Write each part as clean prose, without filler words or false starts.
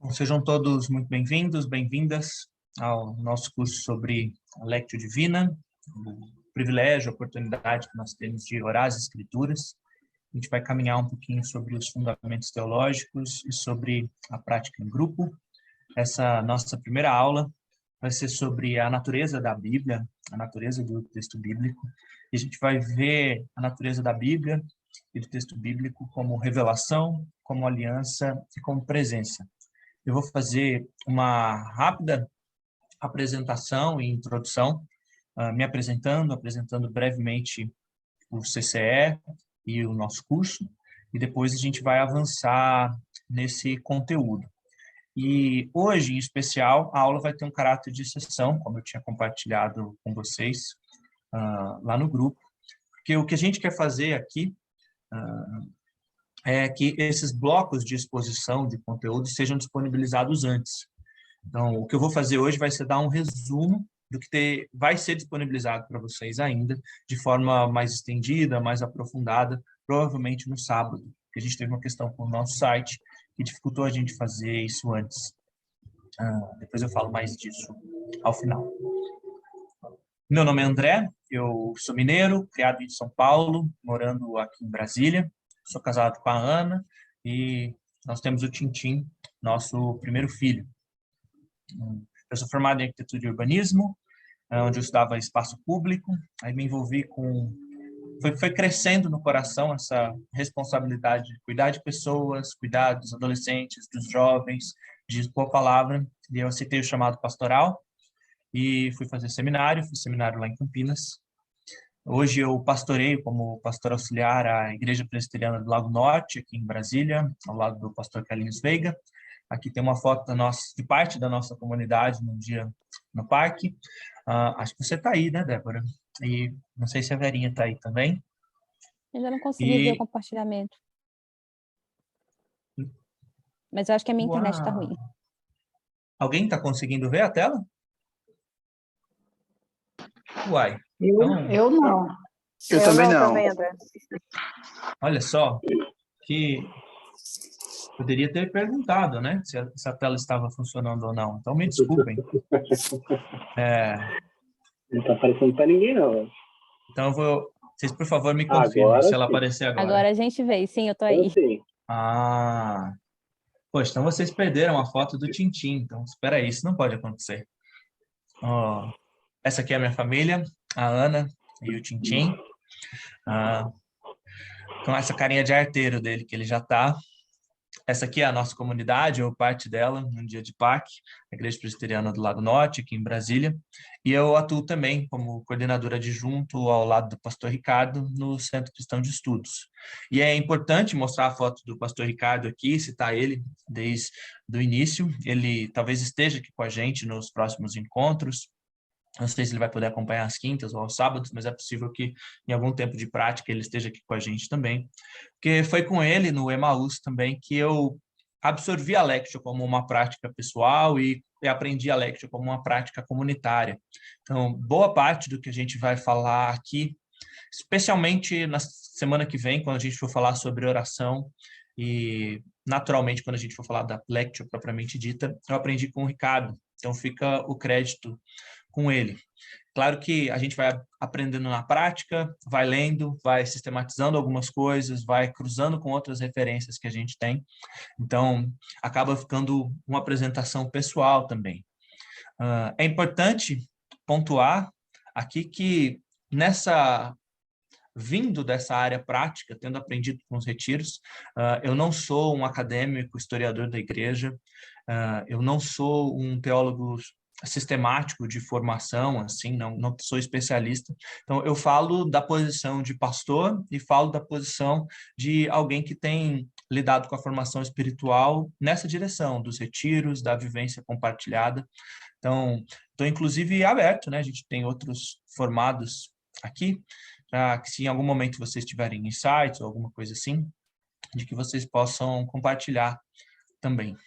Bom, sejam todos muito bem-vindos, bem-vindas ao nosso curso sobre a Lectio Divina, o privilégio, a oportunidade que nós temos de orar as Escrituras. A gente vai caminhar um pouquinho sobre os fundamentos teológicos e sobre a prática em grupo. Essa nossa primeira aula vai ser sobre a natureza da Bíblia, a natureza do texto bíblico. E a gente vai ver a natureza da Bíblia e do texto bíblico como revelação, como aliança e como presença. Eu vou fazer uma rápida apresentação e introdução, me apresentando brevemente o CCE e o nosso curso, e depois a gente vai avançar nesse conteúdo. E hoje, em especial, a aula vai ter um caráter de sessão, como eu tinha compartilhado com vocês lá no grupo, porque o que a gente quer fazer aqui é que esses blocos de exposição de conteúdo sejam disponibilizados antes. Então, o que eu vou fazer hoje vai ser dar um resumo do que vai ser disponibilizado para vocês ainda, de forma mais estendida, mais aprofundada, provavelmente no sábado, porque a gente teve uma questão com o nosso site que dificultou a gente fazer isso antes. Depois eu falo mais disso ao final. Meu nome é André, eu sou mineiro, criado em São Paulo, morando aqui em Brasília. Sou casado com a Ana e nós temos o Tintim, nosso primeiro filho. Eu sou formado em arquitetura e urbanismo, onde eu estudava espaço público. Aí me envolvi com... Foi crescendo no coração essa responsabilidade de cuidar de pessoas, cuidar dos adolescentes, dos jovens, de expor a palavra. E eu aceitei o chamado pastoral e fui fazer seminário, fiz seminário lá em Campinas. Hoje eu pastoreio como pastor auxiliar a Igreja Presbiteriana do Lago Norte, aqui em Brasília, ao lado do pastor Carlinhos Veiga. Aqui tem uma foto de parte da nossa comunidade num dia no parque. Acho que você está aí, né, Débora? E não sei se a Verinha está aí também. Ainda não consegui ver o compartilhamento. Mas eu acho que a minha internet está ruim. Alguém está conseguindo ver a tela? Uai. Então... Eu não. Eu também não. Também, André. Olha só, que poderia ter perguntado, né, se a tela estava funcionando ou não. Então, me desculpem. Não está aparecendo para ninguém, não. Então, vocês, por favor, me confirmem se ela aparecer agora. Agora a gente vê. Sim, eu estou aí. Sim. Poxa, então vocês perderam a foto do Tintim. Então, espera aí, isso não pode acontecer. Essa aqui é a minha família, a Ana e o Tintim. Com essa carinha de arteiro dele, que ele já está. Essa aqui é a nossa comunidade, ou parte dela, no dia de PAC, a Igreja Presbiteriana do Lago Norte, aqui em Brasília. E eu atuo também como coordenador adjunto ao lado do pastor Ricardo, no Centro Cristão de Estudos. E é importante mostrar a foto do pastor Ricardo aqui, citar ele desde o início. Ele talvez esteja aqui com a gente nos próximos encontros. Não sei se ele vai poder acompanhar às quintas ou aos sábados, mas é possível que em algum tempo de prática ele esteja aqui com a gente também. Porque foi com ele, no Emaús também, que eu absorvi a Lectio como uma prática pessoal e aprendi a Lectio como uma prática comunitária. Então, boa parte do que a gente vai falar aqui, especialmente na semana que vem, quando a gente for falar sobre oração e, naturalmente, quando a gente for falar da Lectio propriamente dita, eu aprendi com o Ricardo. Então, fica o crédito com ele. Claro que a gente vai aprendendo na prática, vai lendo, vai sistematizando algumas coisas, vai cruzando com outras referências que a gente tem. Então, acaba ficando uma apresentação pessoal também. É importante pontuar aqui que vindo dessa área prática, tendo aprendido com os retiros, eu não sou um acadêmico, historiador da igreja, eu não sou um teólogo sistemático de formação, assim, não sou especialista. Então, eu falo da posição de pastor e falo da posição de alguém que tem lidado com a formação espiritual nessa direção, dos retiros, da vivência compartilhada. Então, estou inclusive aberto, né? A gente tem outros formados aqui, para que se em algum momento vocês tiverem insights ou alguma coisa assim, de que vocês possam compartilhar também.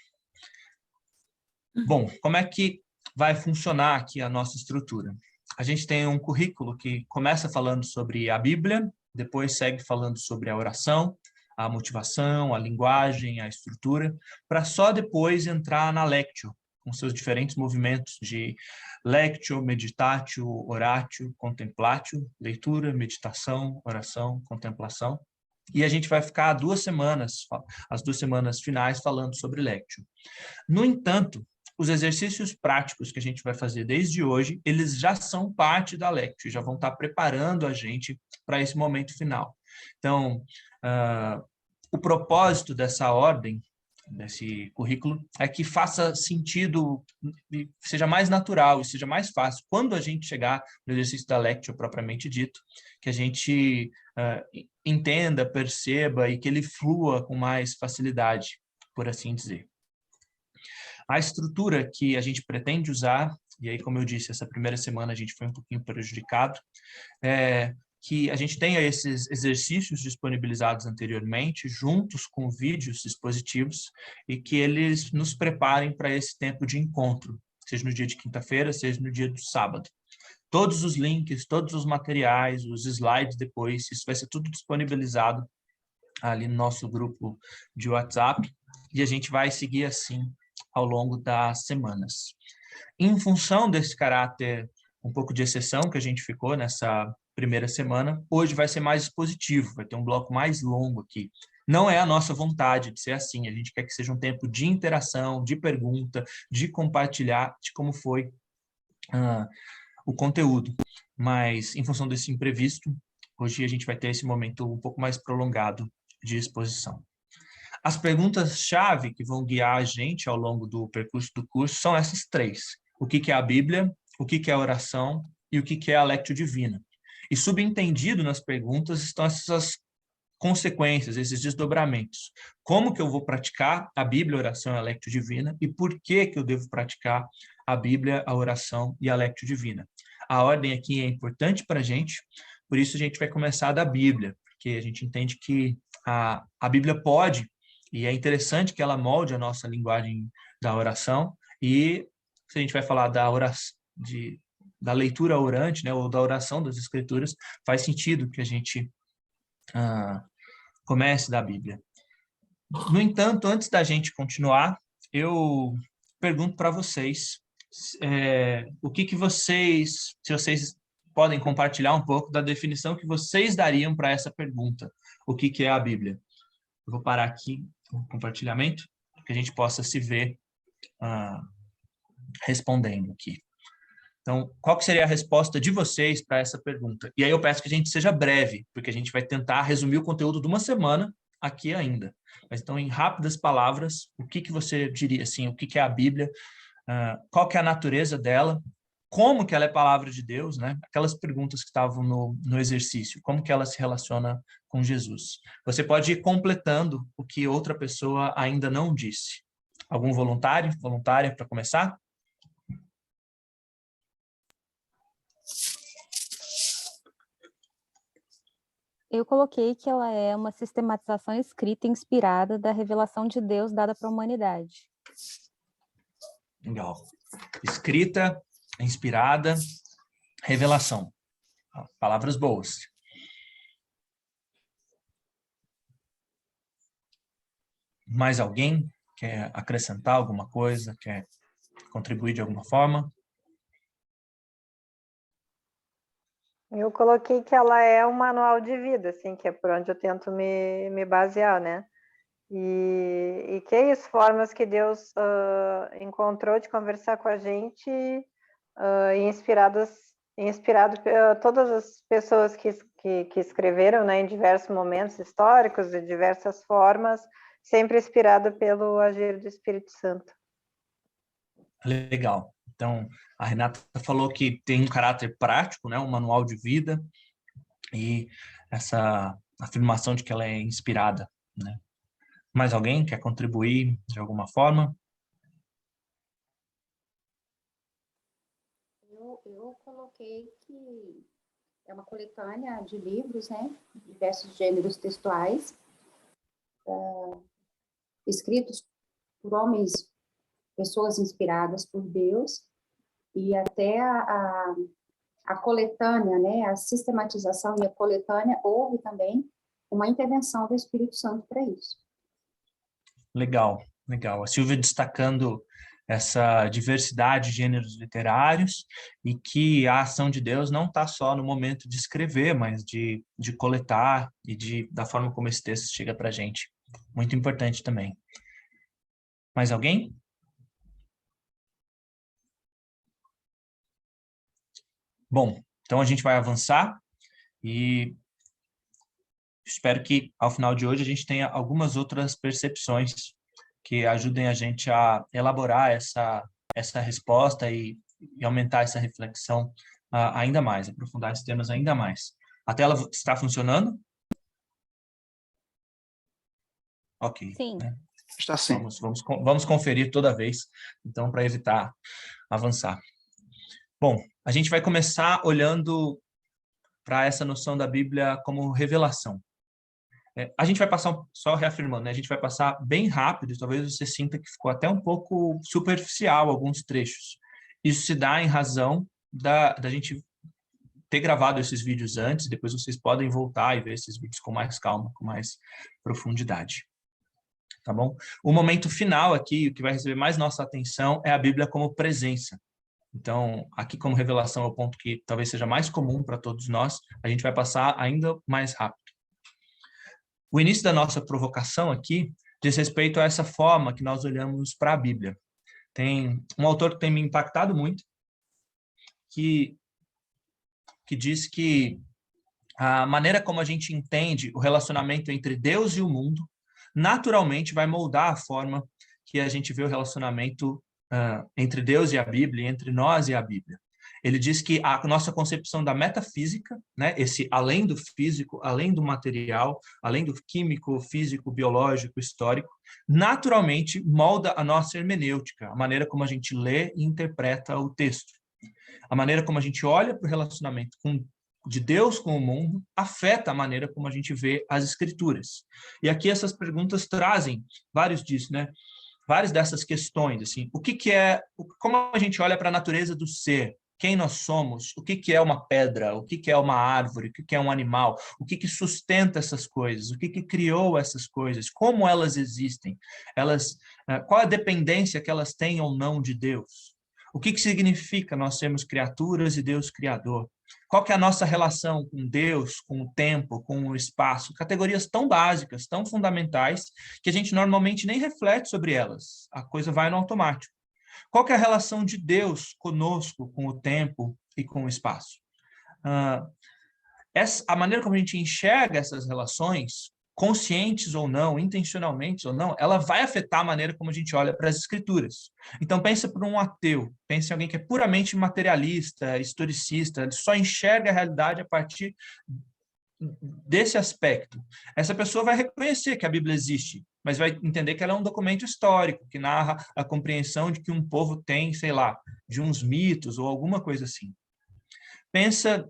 Bom, como é que vai funcionar aqui a nossa estrutura? A gente tem um currículo que começa falando sobre a Bíblia, depois segue falando sobre a oração, a motivação, a linguagem, a estrutura, para só depois entrar na Lectio, com seus diferentes movimentos de Lectio, Meditatio, Oratio, Contemplatio, leitura, meditação, oração, contemplação. E a gente vai ficar 2 semanas, as 2 semanas finais, falando sobre Lectio. No entanto, os exercícios práticos que a gente vai fazer desde hoje, eles já são parte da Lectio, já vão estar preparando a gente para esse momento final. Então, o propósito dessa ordem, desse currículo, é que faça sentido, seja mais natural e seja mais fácil, quando a gente chegar no exercício da Lectio propriamente dito, que a gente entenda, perceba e que ele flua com mais facilidade, por assim dizer. A estrutura que a gente pretende usar, e aí, como eu disse, essa primeira semana a gente foi um pouquinho prejudicado, que a gente tenha esses exercícios disponibilizados anteriormente, juntos com vídeos expositivos, e que eles nos preparem para esse tempo de encontro, seja no dia de quinta-feira, seja no dia do sábado. Todos os links, todos os materiais, os slides depois, isso vai ser tudo disponibilizado ali no nosso grupo de WhatsApp, e a gente vai seguir assim ao longo das semanas. Em função desse caráter um pouco de exceção que a gente ficou nessa primeira semana, hoje vai ser mais expositivo, vai ter um bloco mais longo aqui. Não é a nossa vontade de ser assim, a gente quer que seja um tempo de interação, de pergunta, de compartilhar de como foi o conteúdo. Mas, em função desse imprevisto, hoje a gente vai ter esse momento um pouco mais prolongado de exposição. As perguntas-chave que vão guiar a gente ao longo do percurso do curso são essas 3. O que é a Bíblia, o que é a oração e o que é a Lectio Divina. E subentendido nas perguntas estão essas consequências, esses desdobramentos. Como que eu vou praticar a Bíblia, a oração e a Lectio Divina e por que eu devo praticar a Bíblia, a oração e a Lectio Divina. A ordem aqui é importante para a gente, por isso a gente vai começar da Bíblia, porque a gente entende que a Bíblia pode, e é interessante que ela molde a nossa linguagem da oração, e se a gente vai falar da oração, da leitura orante, né, ou da oração das Escrituras, faz sentido que a gente comece da Bíblia. No entanto, antes da gente continuar, eu pergunto para vocês o que vocês, se vocês podem compartilhar um pouco da definição que vocês dariam para essa pergunta, o que é a Bíblia. Eu vou parar aqui o compartilhamento, para que a gente possa se ver respondendo aqui. Então, qual que seria a resposta de vocês para essa pergunta? E aí eu peço que a gente seja breve, porque a gente vai tentar resumir o conteúdo de uma semana aqui ainda. Mas então, em rápidas palavras, o que você diria, assim, o que é a Bíblia, qual que é a natureza dela, como que ela é palavra de Deus, né? Aquelas perguntas que estavam no exercício, como que ela se relaciona com Jesus. Você pode ir completando o que outra pessoa ainda não disse. Algum voluntário, voluntária para começar? Eu coloquei que ela é uma sistematização escrita e inspirada da revelação de Deus dada para a humanidade. Legal. Escrita, inspirada, revelação. Palavras boas. Mais alguém quer acrescentar alguma coisa? Quer contribuir de alguma forma? Eu coloquei que ela é um manual de vida, assim, que é por onde eu tento me basear, né? E que é isso, formas que Deus encontrou de conversar com a gente inspirado todas as pessoas que escreveram, né, em diversos momentos históricos, de diversas formas, sempre inspirado pelo agir do Espírito Santo. Legal. Então, a Renata falou que tem um caráter prático, né, um manual de vida, e essa afirmação de que ela é inspirada, né? Mais alguém quer contribuir de alguma forma? Eu coloquei que é uma coletânea de livros, né, diversos gêneros textuais, escritos por homens, pessoas inspiradas por Deus, e até a coletânea, né, a sistematização e a coletânea houve também uma intervenção do Espírito Santo para isso. Legal, legal. A Silvia destacando essa diversidade de gêneros literários e que a ação de Deus não está só no momento de escrever, mas de coletar e da forma como esse texto chega para a gente. Muito importante também. Mais alguém? Bom, então a gente vai avançar e espero que ao final de hoje a gente tenha algumas outras percepções que ajudem a gente a elaborar essa resposta e aumentar essa reflexão ainda mais, aprofundar esses temas ainda mais. A tela está funcionando? Ok. Sim. Né? Está sim. Vamos conferir toda vez, então, para evitar avançar. Bom, a gente vai começar olhando para essa noção da Bíblia como revelação. A gente vai passar, só reafirmando, né? A gente vai passar bem rápido, talvez você sinta que ficou até um pouco superficial alguns trechos. Isso se dá em razão da gente ter gravado esses vídeos antes, depois vocês podem voltar e ver esses vídeos com mais calma, com mais profundidade. Tá bom? O momento final aqui, o que vai receber mais nossa atenção é a Bíblia como presença. Então, aqui como revelação é o ponto que talvez seja mais comum para todos nós, a gente vai passar ainda mais rápido. O início da nossa provocação aqui diz respeito a essa forma que nós olhamos para a Bíblia. Tem um autor que tem me impactado muito, que diz que a maneira como a gente entende o relacionamento entre Deus e o mundo naturalmente vai moldar a forma que a gente vê o relacionamento entre Deus e a Bíblia, entre nós e a Bíblia. Ele diz que a nossa concepção da metafísica, né, esse além do físico, além do material, além do químico, físico, biológico, histórico, naturalmente molda a nossa hermenêutica, a maneira como a gente lê e interpreta o texto. A maneira como a gente olha para o relacionamento de Deus com o mundo afeta a maneira como a gente vê as Escrituras. E aqui essas perguntas trazem vários disso, né? Várias dessas questões, assim, como a gente olha para a natureza do ser, quem nós somos, o que é uma pedra, o que é uma árvore, o que é um animal, o que sustenta essas coisas, o que criou essas coisas, como elas existem, qual a dependência que elas têm ou não de Deus, o que significa nós sermos criaturas e Deus criador, qual que é a nossa relação com Deus, com o tempo, com o espaço, categorias tão básicas, tão fundamentais, que a gente normalmente nem reflete sobre elas, a coisa vai no automático. Qual que é a relação de Deus conosco, com o tempo e com o espaço? A maneira como a gente enxerga essas relações, conscientes ou não, intencionalmente ou não, ela vai afetar a maneira como a gente olha para as Escrituras. Então, pensa para um ateu, pensa em alguém que é puramente materialista, historicista, ele só enxerga a realidade a partir desse aspecto. Essa pessoa vai reconhecer que a Bíblia existe, mas vai entender que ela é um documento histórico, que narra a compreensão de que um povo tem, sei lá, de uns mitos ou alguma coisa assim. Pensa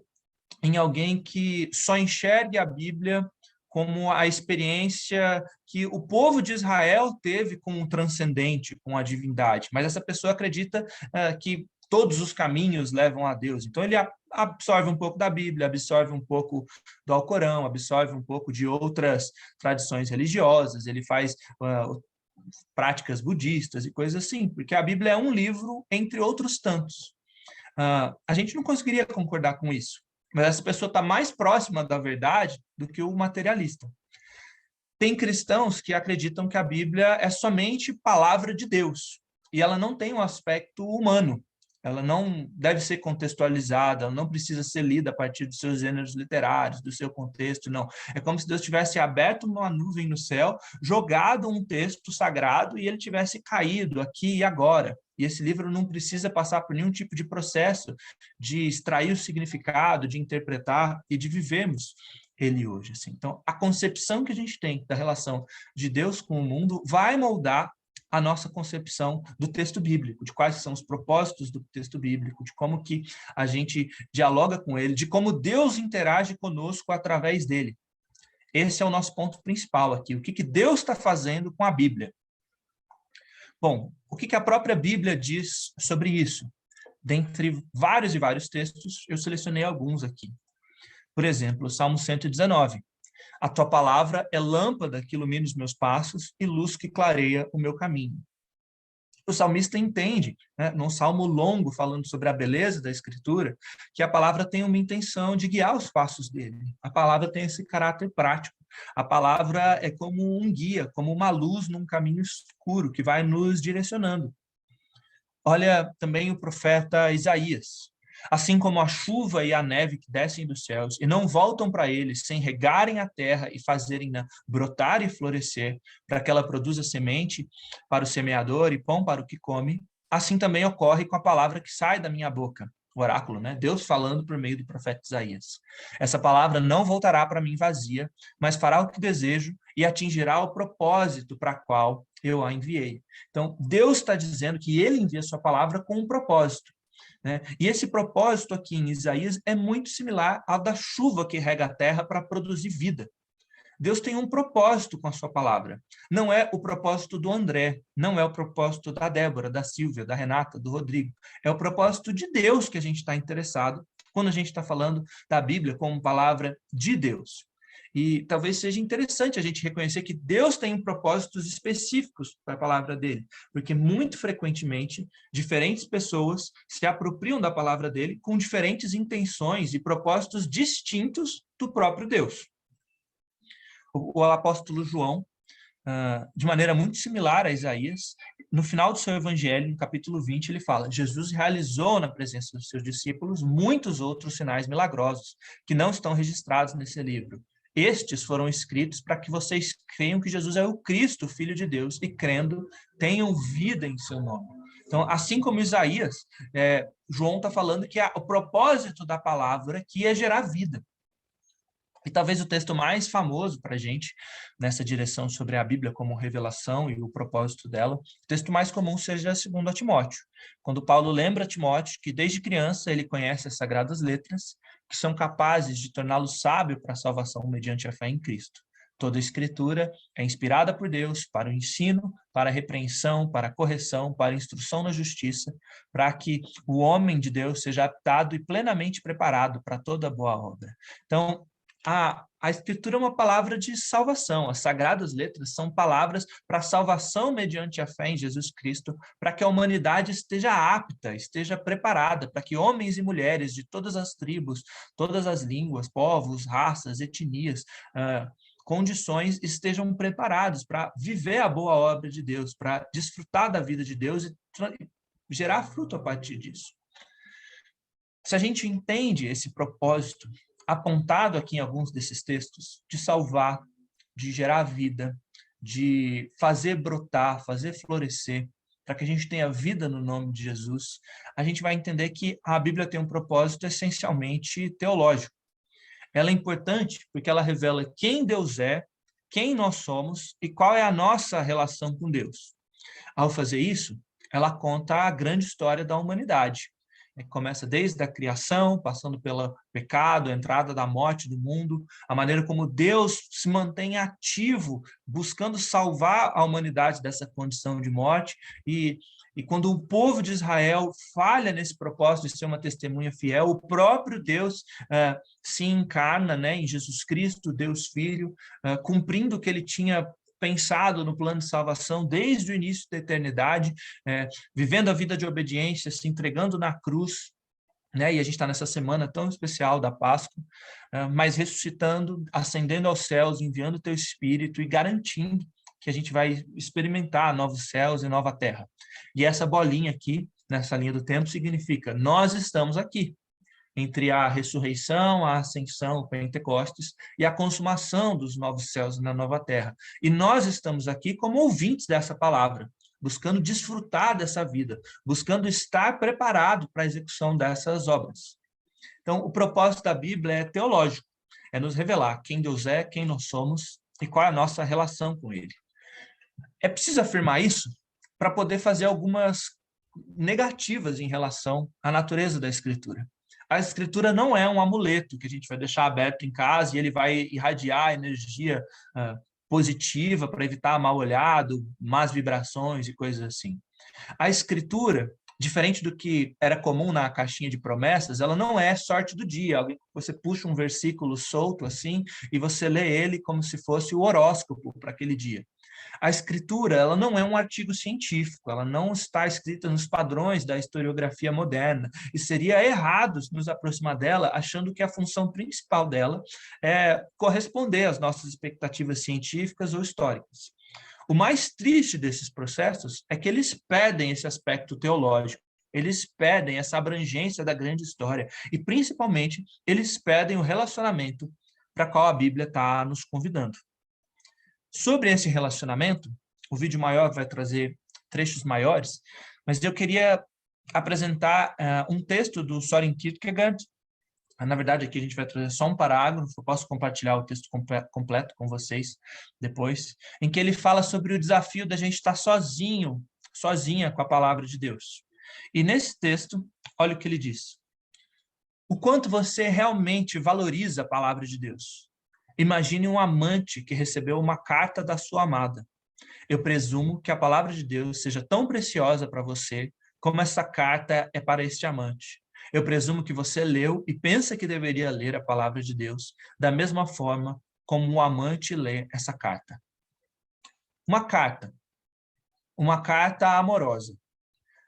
em alguém que só enxergue a Bíblia como a experiência que o povo de Israel teve com o transcendente, com a divindade, mas essa pessoa acredita que todos os caminhos levam a Deus. Então, ele absorve um pouco da Bíblia, absorve um pouco do Alcorão, absorve um pouco de outras tradições religiosas, ele faz práticas budistas e coisas assim, porque a Bíblia é um livro entre outros tantos. A gente não conseguiria concordar com isso, mas essa pessoa está mais próxima da verdade do que o materialista. Tem cristãos que acreditam que a Bíblia é somente palavra de Deus, e ela não tem um aspecto humano. Ela não deve ser contextualizada, ela não precisa ser lida a partir dos seus gêneros literários, do seu contexto, não. É como se Deus tivesse aberto uma nuvem no céu, jogado um texto sagrado e ele tivesse caído aqui e agora. E esse livro não precisa passar por nenhum tipo de processo de extrair o significado, de interpretar e de vivermos ele hoje. Assim. Então, a concepção que a gente tem da relação de Deus com o mundo vai moldar a nossa concepção do texto bíblico, de quais são os propósitos do texto bíblico, de como que a gente dialoga com ele, de como Deus interage conosco através dele. Esse é o nosso ponto principal aqui. O que Deus está fazendo com a Bíblia? Bom, o que a própria Bíblia diz sobre isso? Dentre vários e vários textos, eu selecionei alguns aqui. Por exemplo, o Salmo 119. A tua palavra é lâmpada que ilumina os meus passos e luz que clareia o meu caminho. O salmista entende, né, num salmo longo falando sobre a beleza da Escritura, que a palavra tem uma intenção de guiar os passos dele. A palavra tem esse caráter prático. A palavra é como um guia, como uma luz num caminho escuro que vai nos direcionando. Olha também o profeta Isaías. Assim como a chuva e a neve que descem dos céus e não voltam para eles sem regarem a terra e fazerem-na brotar e florescer, para que ela produza semente para o semeador e pão para o que come, assim também ocorre com a palavra que sai da minha boca. O oráculo, né? Deus falando por meio do profeta Isaías. Essa palavra não voltará para mim vazia, mas fará o que desejo e atingirá o propósito para qual eu a enviei. Então, Deus está dizendo que ele envia sua palavra com um propósito. Né? E esse propósito aqui em Isaías é muito similar ao da chuva que rega a terra para produzir vida. Deus tem um propósito com a sua palavra. Não é o propósito do André, não é o propósito da Débora, da Silvia, da Renata, do Rodrigo. É o propósito de Deus que a gente está interessado quando a gente está falando da Bíblia como palavra de Deus. E talvez seja interessante a gente reconhecer que Deus tem propósitos específicos para a palavra dele, porque muito frequentemente diferentes pessoas se apropriam da palavra dele com diferentes intenções e propósitos distintos do próprio Deus. O apóstolo João, de maneira muito similar a Isaías, no final do seu evangelho, no capítulo 20, ele fala: Jesus realizou na presença dos seus discípulos muitos outros sinais milagrosos que não estão registrados nesse livro. Estes foram escritos para que vocês creiam que Jesus é o Cristo, Filho de Deus, e crendo, tenham vida em seu nome. Então, assim como Isaías, João está falando que o propósito da palavra aqui é gerar vida. E talvez o texto mais famoso para a gente, nessa direção sobre a Bíblia como revelação e o propósito dela, o texto mais comum seja 2 Timóteo, quando Paulo lembra a Timóteo que desde criança ele conhece as Sagradas Letras, que são capazes de torná-lo sábio para a salvação mediante a fé em Cristo. Toda a Escritura é inspirada por Deus para o ensino, para a repreensão, para a correção, para a instrução na justiça, para que o homem de Deus seja aptado e plenamente preparado para toda boa obra. Então, a Escritura é uma palavra de salvação. As Sagradas Letras são palavras para salvação mediante a fé em Jesus Cristo, para que a humanidade esteja apta, esteja preparada, para que homens e mulheres de todas as tribos, todas as línguas, povos, raças, etnias, condições estejam preparados para viver a boa obra de Deus, para desfrutar da vida de Deus e gerar fruto a partir disso. Se a gente entende esse propósito apontado aqui em alguns desses textos, de salvar, de gerar vida, de fazer brotar, fazer florescer, para que a gente tenha vida no nome de Jesus, a gente vai entender que a Bíblia tem um propósito essencialmente teológico. Ela é importante porque ela revela quem Deus é, quem nós somos e qual é a nossa relação com Deus. Ao fazer isso, ela conta a grande história da humanidade. Começa desde a criação, passando pelo pecado, a entrada da morte do mundo, a maneira como Deus se mantém ativo, buscando salvar a humanidade dessa condição de morte, e quando o povo de Israel falha nesse propósito de ser uma testemunha fiel, o próprio Deus se encarna, né, em Jesus Cristo, Deus Filho, cumprindo o que ele tinha pensado no plano de salvação desde o início da eternidade, vivendo a vida de obediência, se entregando na cruz, né? E a gente está nessa semana tão especial da Páscoa, mas ressuscitando, ascendendo aos céus, enviando o teu Espírito e garantindo que a gente vai experimentar novos céus e nova terra. E essa bolinha aqui, nessa linha do tempo, significa: nós estamos aqui, entre a ressurreição, a ascensão, o Pentecostes, e a consumação dos novos céus e na nova terra. E nós estamos aqui como ouvintes dessa palavra, buscando desfrutar dessa vida, buscando estar preparado para a execução dessas obras. Então, o propósito da Bíblia é teológico, é nos revelar quem Deus é, quem nós somos e qual é a nossa relação com Ele. É preciso afirmar isso para poder fazer algumas negativas em relação à natureza da Escritura. A Escritura não é um amuleto que a gente vai deixar aberto em casa e ele vai irradiar energia positiva para evitar mal-olhado, más vibrações e coisas assim. A Escritura Diferente do que era comum na caixinha de promessas, ela não é sorte do dia. Você puxa um versículo solto assim e você lê ele como se fosse o horóscopo para aquele dia. A escritura, ela não é um artigo científico, ela não está escrita nos padrões da historiografia moderna, e seria errado nos aproximar dela achando que a função principal dela é corresponder às nossas expectativas científicas ou históricas. O mais triste desses processos é que eles perdem esse aspecto teológico, eles perdem essa abrangência da grande história, e principalmente eles perdem o relacionamento para qual a Bíblia está nos convidando. Sobre esse relacionamento, o vídeo maior vai trazer trechos maiores, mas eu queria apresentar um texto do Søren Kierkegaard. Na verdade, aqui a gente vai trazer só um parágrafo, eu posso compartilhar o texto completo com vocês depois, em que ele fala sobre o desafio da gente estar sozinha com a palavra de Deus. E nesse texto, olha o que ele diz. O quanto você realmente valoriza a palavra de Deus. Imagine um amante que recebeu uma carta da sua amada. Eu presumo que a palavra de Deus seja tão preciosa para você como essa carta é para este amante. Eu presumo que você leu e pensa que deveria ler a palavra de Deus da mesma forma como o amante lê essa carta. Uma carta amorosa.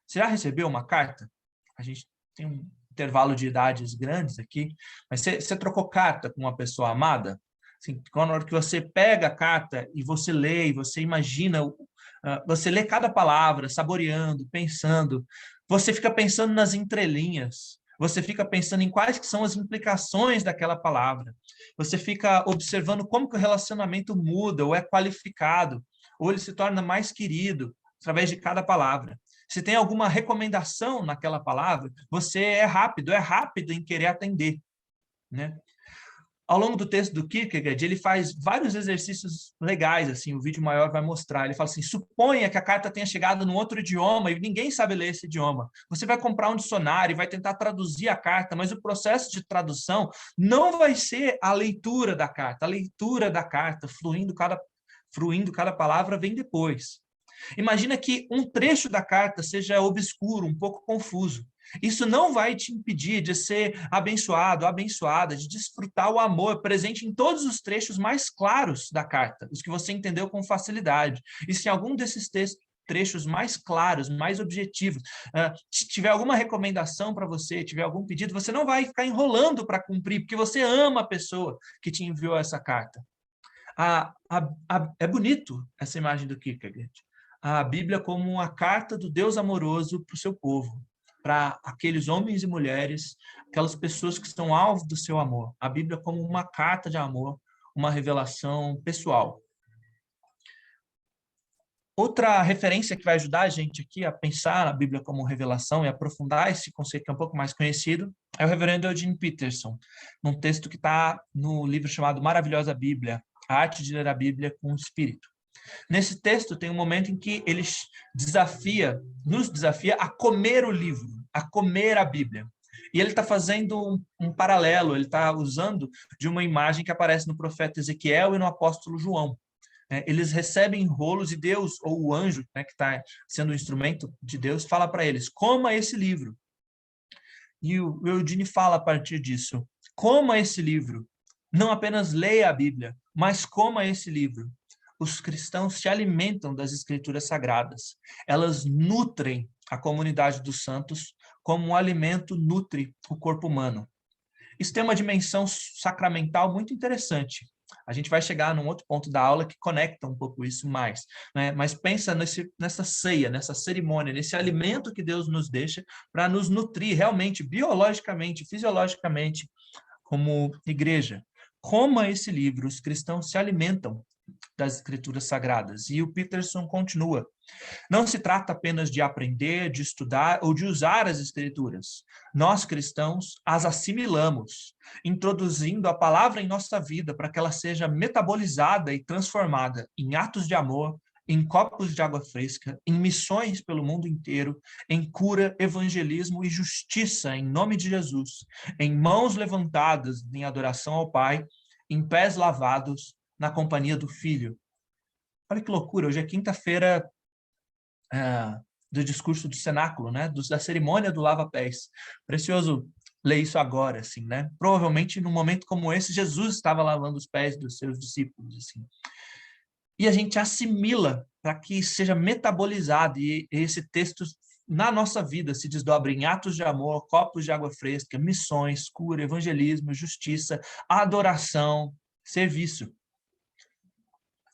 Você já recebeu uma carta? A gente tem um intervalo de idades grandes aqui, mas você trocou carta com uma pessoa amada? Assim, quando a hora que você pega a carta e você lê, e você imagina, você lê cada palavra, saboreando, pensando, você fica pensando nas entrelinhas, você fica pensando em quais que são as implicações daquela palavra, você fica observando como que o relacionamento muda, ou é qualificado, ou ele se torna mais querido através de cada palavra. Se tem alguma recomendação naquela palavra, você é rápido em querer atender, né? Ao longo do texto do Kierkegaard, ele faz vários exercícios legais, assim, o vídeo maior vai mostrar. Ele fala assim, suponha que a carta tenha chegado num outro idioma e ninguém sabe ler esse idioma. Você vai comprar um dicionário e vai tentar traduzir a carta, mas o processo de tradução não vai ser a leitura da carta. A leitura da carta, fluindo cada palavra, vem depois. Imagina que um trecho da carta seja obscuro, um pouco confuso. Isso não vai te impedir de ser abençoado, abençoada, de desfrutar o amor presente em todos os trechos mais claros da carta, os que você entendeu com facilidade. E se algum desses trechos mais claros, mais objetivos, tiver alguma recomendação para você, tiver algum pedido, você não vai ficar enrolando para cumprir, porque você ama a pessoa que te enviou essa carta. É bonito essa imagem do Kierkegaard. A Bíblia como uma carta do Deus amoroso para o seu povo, para aqueles homens e mulheres, aquelas pessoas que estão alvo do seu amor. A Bíblia como uma carta de amor, uma revelação pessoal. Outra referência que vai ajudar a gente aqui a pensar a Bíblia como revelação e aprofundar esse conceito que é um pouco mais conhecido é o reverendo Eugene Peterson, num texto que está no livro chamado Maravilhosa Bíblia, A Arte de Ler a Bíblia com o Espírito. Nesse texto tem um momento em que ele nos desafia a comer o livro, a comer a Bíblia. E ele está fazendo um paralelo, ele está usando de uma imagem que aparece no profeta Ezequiel e no apóstolo João. Eles recebem rolos e Deus, ou o anjo, que está sendo o instrumento de Deus, fala para eles, coma esse livro. E o Eugene fala a partir disso, coma esse livro. Não apenas leia a Bíblia, mas coma esse livro. Os cristãos se alimentam das escrituras sagradas. Elas nutrem a comunidade dos santos como um alimento nutre o corpo humano. Isso tem uma dimensão sacramental muito interessante. A gente vai chegar num outro ponto da aula que conecta um pouco isso mais, né? Mas pensa nessa ceia, nessa cerimônia, nesse alimento que Deus nos deixa para nos nutrir realmente, biologicamente, fisiologicamente, como igreja. Coma esse livro, os cristãos se alimentam das escrituras sagradas. E o Peterson continua. Não se trata apenas de aprender, de estudar ou de usar as escrituras. Nós, cristãos, as assimilamos, introduzindo a palavra em nossa vida para que ela seja metabolizada e transformada em atos de amor, em copos de água fresca, em missões pelo mundo inteiro, em cura, evangelismo e justiça em nome de Jesus, em mãos levantadas em adoração ao Pai, em pés lavados na companhia do Filho. Olha que loucura, hoje é quinta-feira do discurso do cenáculo, né? Da cerimônia do lava-pés. Precioso ler isso agora, assim, né? Provavelmente, num momento como esse, Jesus estava lavando os pés dos seus discípulos, assim. E a gente assimila para que seja metabolizado e esse texto na nossa vida se desdobra em atos de amor, copos de água fresca, missões, cura, evangelismo, justiça, adoração, serviço.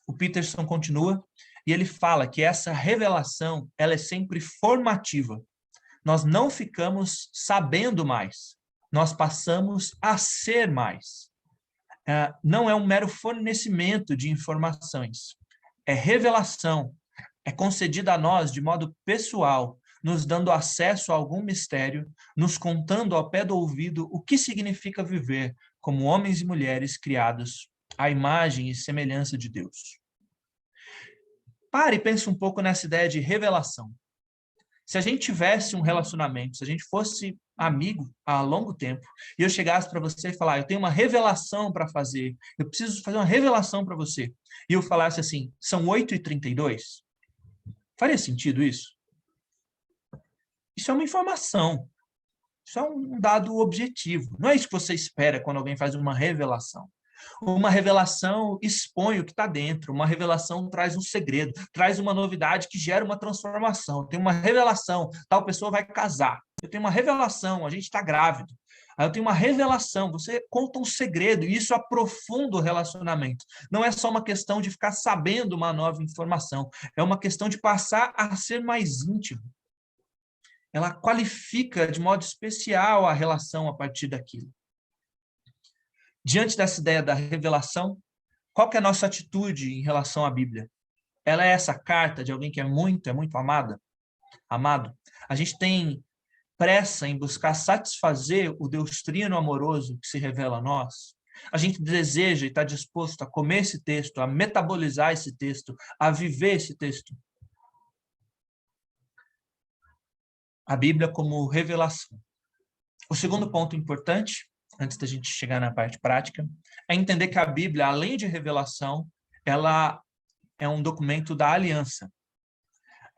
O Peterson continua e ele fala que essa revelação ela é sempre formativa. Nós não ficamos sabendo mais, nós passamos a ser mais. Não é um mero fornecimento de informações, é revelação, é concedida a nós de modo pessoal, nos dando acesso a algum mistério, nos contando ao pé do ouvido o que significa viver como homens e mulheres criados à imagem e semelhança de Deus. Pare e pense um pouco nessa ideia de revelação. Se a gente tivesse um relacionamento, se a gente fosse amigo há longo tempo, e eu chegasse para você e falar, eu tenho uma revelação para fazer, eu preciso fazer uma revelação para você, e eu falasse assim, são 8h32, faria sentido isso? Isso é uma informação, isso é um dado objetivo, não é isso que você espera quando alguém faz uma revelação. Uma revelação expõe o que está dentro, uma revelação traz um segredo, traz uma novidade que gera uma transformação. Tem uma revelação, tal pessoa vai casar. Eu tenho uma revelação, a gente está grávido. Aí eu tenho uma revelação, você conta um segredo e isso aprofunda o relacionamento. Não é só uma questão de ficar sabendo uma nova informação, é uma questão de passar a ser mais íntimo. Ela qualifica de modo especial a relação a partir daquilo. Diante dessa ideia da revelação, qual que é a nossa atitude em relação à Bíblia? Ela é essa carta de alguém que é muito amado? A gente tem pressa em buscar satisfazer o Deus trino amoroso que se revela a nós? A gente deseja e está disposto a comer esse texto, a metabolizar esse texto, a viver esse texto? A Bíblia como revelação. O segundo ponto importante, antes da gente chegar na parte prática, é entender que a Bíblia, além de revelação, ela é um documento da aliança.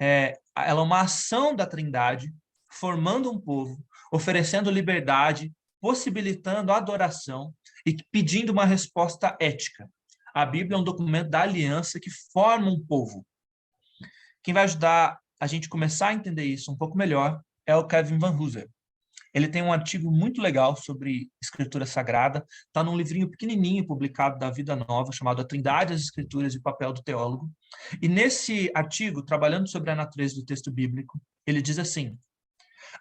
Ela é uma ação da Trindade, formando um povo, oferecendo liberdade, possibilitando adoração e pedindo uma resposta ética. A Bíblia é um documento da aliança que forma um povo. Quem vai ajudar a gente começar a entender isso um pouco melhor é o Kevin Van Hooser. Ele tem um artigo muito legal sobre Escritura Sagrada, está num livrinho pequenininho publicado da Vida Nova, chamado A Trindade, as Escrituras e o Papel do Teólogo. E nesse artigo, trabalhando sobre a natureza do texto bíblico, ele diz assim,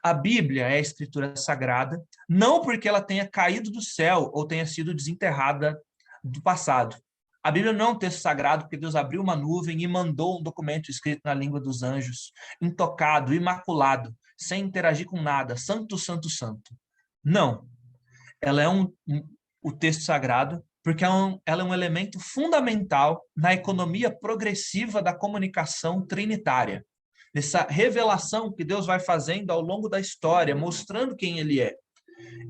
a Bíblia é a Escritura Sagrada, não porque ela tenha caído do céu ou tenha sido desenterrada do passado. A Bíblia não é um texto sagrado porque Deus abriu uma nuvem e mandou um documento escrito na língua dos anjos, intocado, imaculado, sem interagir com nada, santo, santo, santo. Não. Ela é o texto sagrado porque ela é um elemento fundamental na economia progressiva da comunicação trinitária. Essa revelação que Deus vai fazendo ao longo da história, mostrando quem Ele é.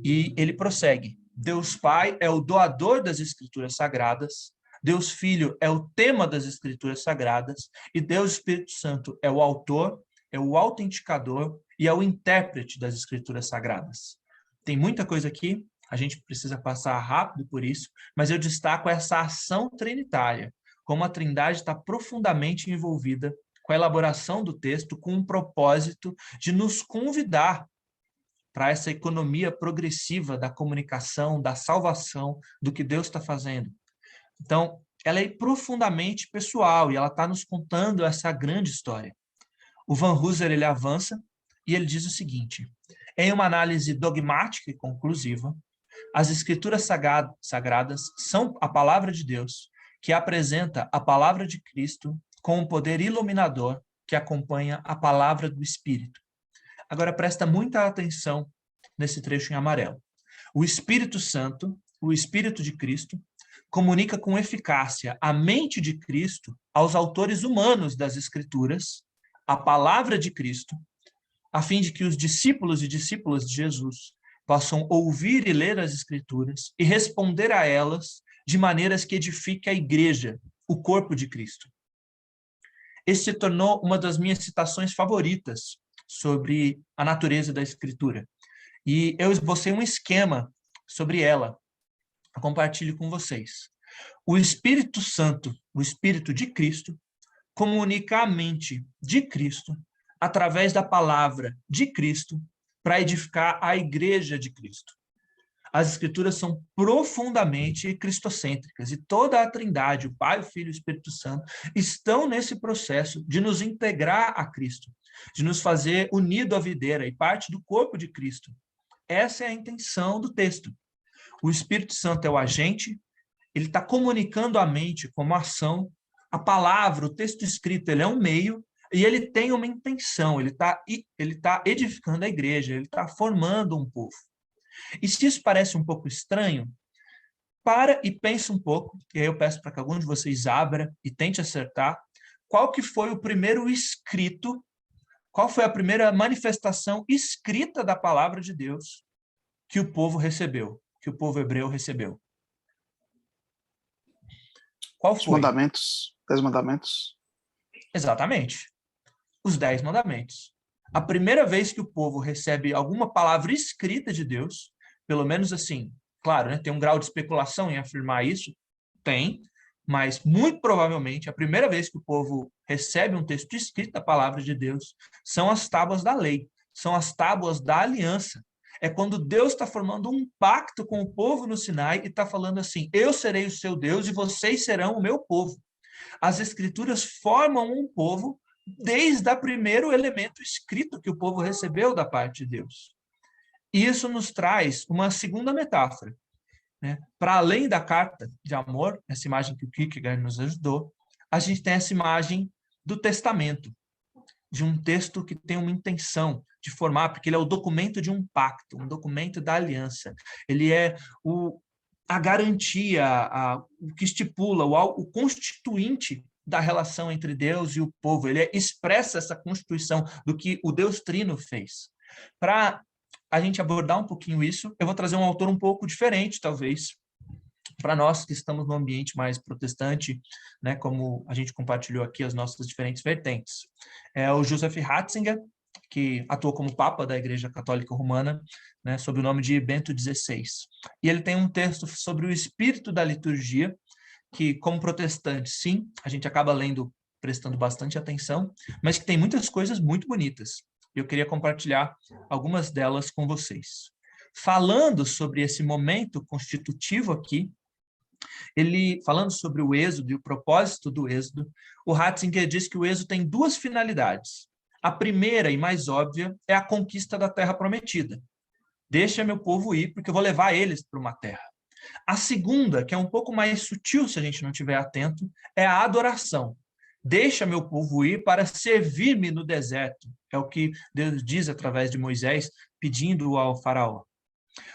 E ele prossegue. Deus Pai é o doador das Escrituras Sagradas, Deus Filho é o tema das Escrituras Sagradas e Deus Espírito Santo é o autor, é o autenticador e é o intérprete das Escrituras Sagradas. Tem muita coisa aqui, a gente precisa passar rápido por isso, mas eu destaco essa ação trinitária, como a Trindade está profundamente envolvida com a elaboração do texto, com um propósito de nos convidar para essa economia progressiva da comunicação, da salvação, do que Deus está fazendo. Então, ela é profundamente pessoal e ela está nos contando essa grande história. O Van Hooser, ele avança e ele diz o seguinte, em uma análise dogmática e conclusiva, as Escrituras Sagradas são a palavra de Deus, que apresenta a palavra de Cristo com um poder iluminador que acompanha a palavra do Espírito. Agora, presta muita atenção nesse trecho em amarelo. O Espírito Santo, o Espírito de Cristo, comunica com eficácia a mente de Cristo aos autores humanos das Escrituras, a palavra de Cristo, a fim de que os discípulos e discípulas de Jesus possam ouvir e ler as Escrituras e responder a elas de maneiras que edifiquem a igreja, o corpo de Cristo. Esse se tornou uma das minhas citações favoritas sobre a natureza da Escritura. E eu esbocei um esquema sobre ela. Eu compartilho com vocês. O Espírito Santo, o Espírito de Cristo, comunica a mente de Cristo através da palavra de Cristo para edificar a igreja de Cristo. As Escrituras são profundamente cristocêntricas e toda a Trindade, o Pai, o Filho e o Espírito Santo, estão nesse processo de nos integrar a Cristo, de nos fazer unido à videira e parte do corpo de Cristo. Essa é a intenção do texto. O Espírito Santo é o agente, ele está comunicando à mente como ação. A palavra, o texto escrito, ele é um meio e ele tem uma intenção, ele tá edificando a igreja, ele está formando um povo. E se isso parece um pouco estranho, para e pensa um pouco, e aí eu peço para que algum de vocês abra e tente acertar, qual que foi o primeiro escrito, qual foi a primeira manifestação escrita da palavra de Deus que o povo recebeu, que o povo hebreu recebeu? Qual foi? Os mandamentos, 10 mandamentos. Exatamente. Os 10 mandamentos. A primeira vez que o povo recebe alguma palavra escrita de Deus, pelo menos assim, claro, né, tem um grau de especulação em afirmar isso, tem, mas muito provavelmente a primeira vez que o povo recebe um texto escrito da palavra de Deus são as tábuas da lei, são as tábuas da aliança. É quando Deus está formando um pacto com o povo no Sinai e está falando assim, eu serei o seu Deus e vocês serão o meu povo. As Escrituras formam um povo desde o primeiro elemento escrito que o povo recebeu da parte de Deus. E isso nos traz uma segunda metáfora, né? Para além da carta de amor, essa imagem que o Kierkegaard nos ajudou, a gente tem essa imagem do testamento, de um texto que tem uma intenção de formar, porque ele é o documento de um pacto, um documento da aliança. Ele é a garantia, o que estipula, o constituinte da relação entre Deus e o povo. Ele expressa essa constituição do que o Deus Trino fez. Para a gente abordar um pouquinho isso, eu vou trazer um autor um pouco diferente, talvez, para nós que estamos no ambiente mais protestante, né, como a gente compartilhou aqui as nossas diferentes vertentes. É o Joseph Ratzinger, que atuou como Papa da Igreja Católica Romana, né, sob o nome de Bento XVI. E ele tem um texto sobre o espírito da liturgia, que, como protestante, sim, a gente acaba lendo, prestando bastante atenção, mas que tem muitas coisas muito bonitas. Eu queria compartilhar algumas delas com vocês. Falando sobre esse momento constitutivo aqui, falando sobre o êxodo e o propósito do êxodo, o Ratzinger diz que o êxodo tem duas finalidades. A primeira e mais óbvia é a conquista da terra prometida. Deixa meu povo ir, porque eu vou levar eles para uma terra. A segunda, que é um pouco mais sutil se a gente não estiver atento, é a adoração. Deixa meu povo ir para servir-me no deserto. É o que Deus diz através de Moisés, pedindo ao faraó.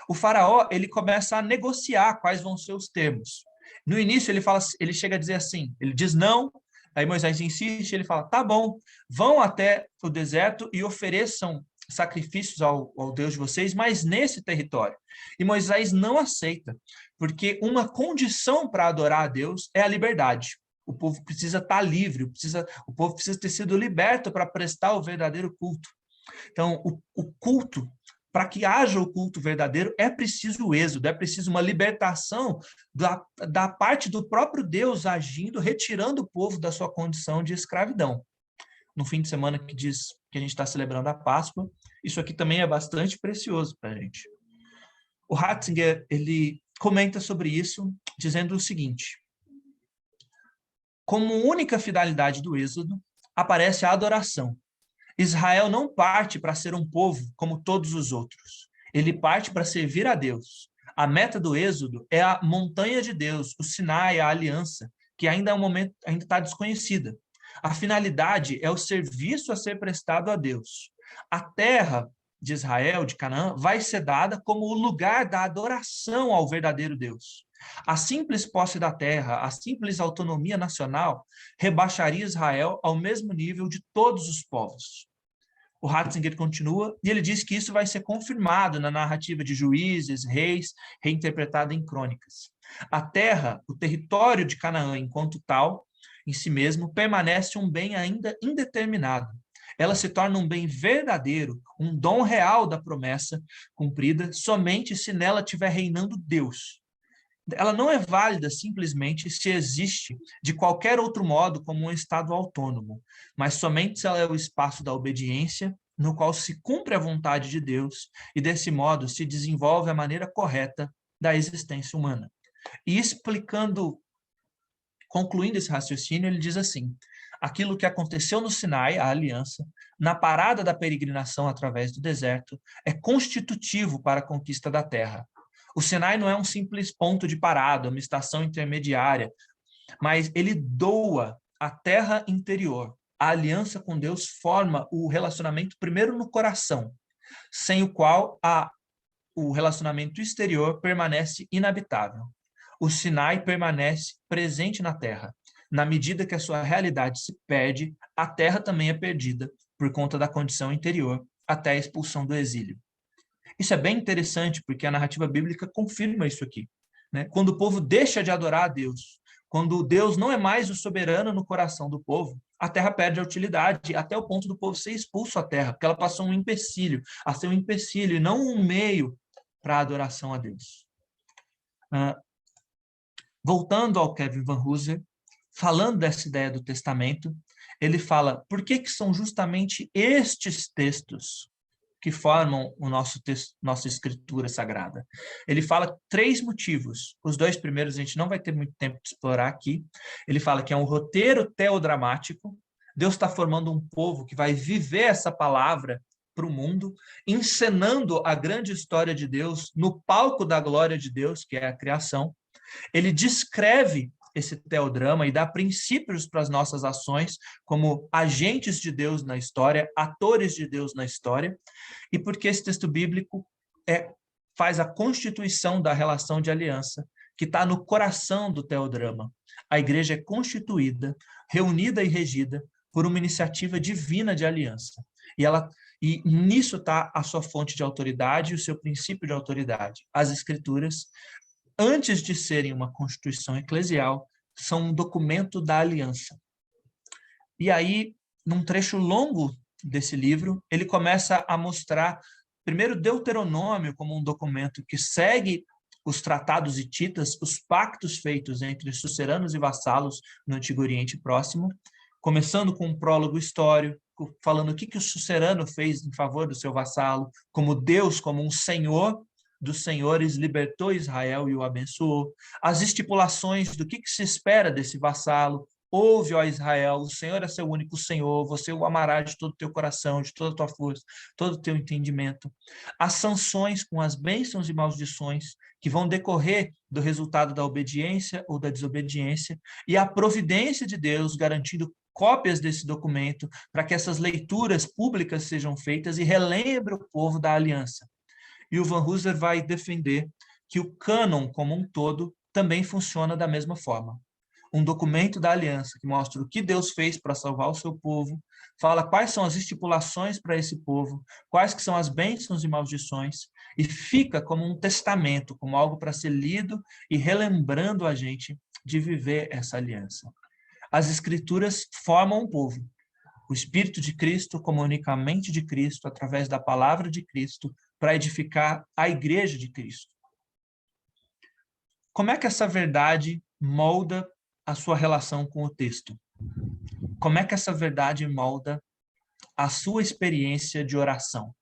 O faraó, ele começa a negociar quais vão ser os termos. No início, ele chega a dizer assim, ele diz não, aí Moisés insiste, ele fala, tá bom, vão até o deserto e ofereçam sacrifícios ao Deus de vocês, mas nesse território. E Moisés não aceita, porque uma condição para adorar a Deus é a liberdade. O povo precisa estar livre, o povo precisa ter sido liberto para prestar o verdadeiro culto. Então, o culto, para que haja o culto verdadeiro, é preciso o êxodo, é preciso uma libertação da parte do próprio Deus agindo, retirando o povo da sua condição de escravidão. No fim de semana que diz que a gente está celebrando a Páscoa, isso aqui também é bastante precioso para a gente. O Ratzinger, ele comenta sobre isso, dizendo o seguinte: como única finalidade do êxodo, aparece a adoração. Israel não parte para ser um povo como todos os outros. Ele parte para servir a Deus. A meta do êxodo é a montanha de Deus, o Sinai, a aliança, que ainda está desconhecida. A finalidade é o serviço a ser prestado a Deus. A terra de Israel, de Canaã, vai ser dada como o lugar da adoração ao verdadeiro Deus. A simples posse da terra, a simples autonomia nacional, rebaixaria Israel ao mesmo nível de todos os povos. O Ratzinger continua, e ele diz que isso vai ser confirmado na narrativa de Juízes, Reis, reinterpretada em Crônicas. A terra, o território de Canaã enquanto tal, em si mesmo, permanece um bem ainda indeterminado. Ela se torna um bem verdadeiro, um dom real da promessa cumprida, somente se nela estiver reinando Deus. Ela não é válida simplesmente se existe de qualquer outro modo como um estado autônomo, mas somente se ela é o espaço da obediência, no qual se cumpre a vontade de Deus e, desse modo, se desenvolve a maneira correta da existência humana. E concluindo esse raciocínio, ele diz assim: aquilo que aconteceu no Sinai, a aliança, na parada da peregrinação através do deserto, é constitutivo para a conquista da terra. O Sinai não é um simples ponto de parada, uma estação intermediária, mas ele doa a terra interior. A aliança com Deus forma o relacionamento primeiro no coração, sem o qual o relacionamento exterior permanece inabitável. O Sinai permanece presente na terra. Na medida que a sua realidade se perde, a terra também é perdida por conta da condição interior, até a expulsão do exílio. Isso é bem interessante, porque a narrativa bíblica confirma isso aqui, né? Quando o povo deixa de adorar a Deus, quando Deus não é mais o soberano no coração do povo, a terra perde a utilidade, até o ponto do povo ser expulso à terra, porque ela passou a ser um empecilho e não um meio para a adoração a Deus. Voltando ao Kevin Van Hooser, falando dessa ideia do testamento, ele fala: por que são justamente estes textos que formam o nossa escritura sagrada? Ele fala 3 motivos. Os 2 primeiros a gente não vai ter muito tempo de explorar aqui. Ele fala que é um roteiro teodramático. Deus está formando um povo que vai viver essa palavra para o mundo, encenando a grande história de Deus no palco da glória de Deus, que é a criação. Ele descreve esse teodrama e dá princípios para as nossas ações como agentes de Deus na história, atores de Deus na história, e porque esse texto bíblico faz a constituição da relação de aliança, que está no coração do teodrama. A igreja é constituída, reunida e regida por uma iniciativa divina de aliança. E nisso está a sua fonte de autoridade e o seu princípio de autoridade. As Escrituras, antes de serem uma constituição eclesial, são um documento da aliança. E aí, num trecho longo desse livro, ele começa a mostrar, primeiro, Deuteronômio como um documento que segue os tratados hititas, os pactos feitos entre suceranos e vassalos no Antigo Oriente Próximo, começando com um prólogo histórico, falando o que o sucerano fez em favor do seu vassalo, como Deus, como um senhor dos senhores, libertou Israel e o abençoou. As estipulações do que se espera desse vassalo. Ouve, ó Israel, o Senhor é seu único Senhor, você o amará de todo o teu coração, de toda a tua força, todo o teu entendimento. As sanções com as bênçãos e maldições que vão decorrer do resultado da obediência ou da desobediência, e a providência de Deus garantindo cópias desse documento para que essas leituras públicas sejam feitas e relembre o povo da aliança. E o Van Hooser vai defender que o cânon como um todo também funciona da mesma forma. Um documento da aliança que mostra o que Deus fez para salvar o seu povo, fala quais são as estipulações para esse povo, quais que são as bênçãos e maldições, e fica como um testamento, como algo para ser lido e relembrando a gente de viver essa aliança. As Escrituras formam um povo. O Espírito de Cristo comunica a mente de Cristo através da palavra de Cristo para edificar a igreja de Cristo. Como é que essa verdade molda a sua relação com o texto? Como é que essa verdade molda a sua experiência de oração?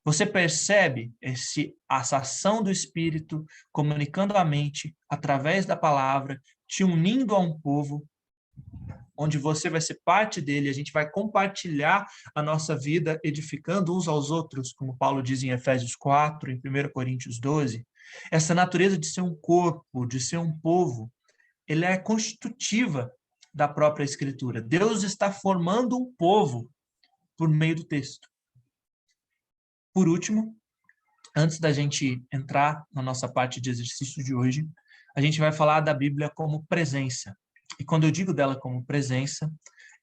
Você percebe essa ação do Espírito comunicando a mente através da palavra, te unindo a um povo, onde você vai ser parte dele, a gente vai compartilhar a nossa vida edificando uns aos outros, como Paulo diz em Efésios 4, em 1 Coríntios 12. Essa natureza de ser um corpo, de ser um povo, ele é constitutiva da própria Escritura. Deus está formando um povo por meio do texto. Por último, antes da gente entrar na nossa parte de exercício de hoje, a gente vai falar da Bíblia como presença. E quando eu digo dela como presença,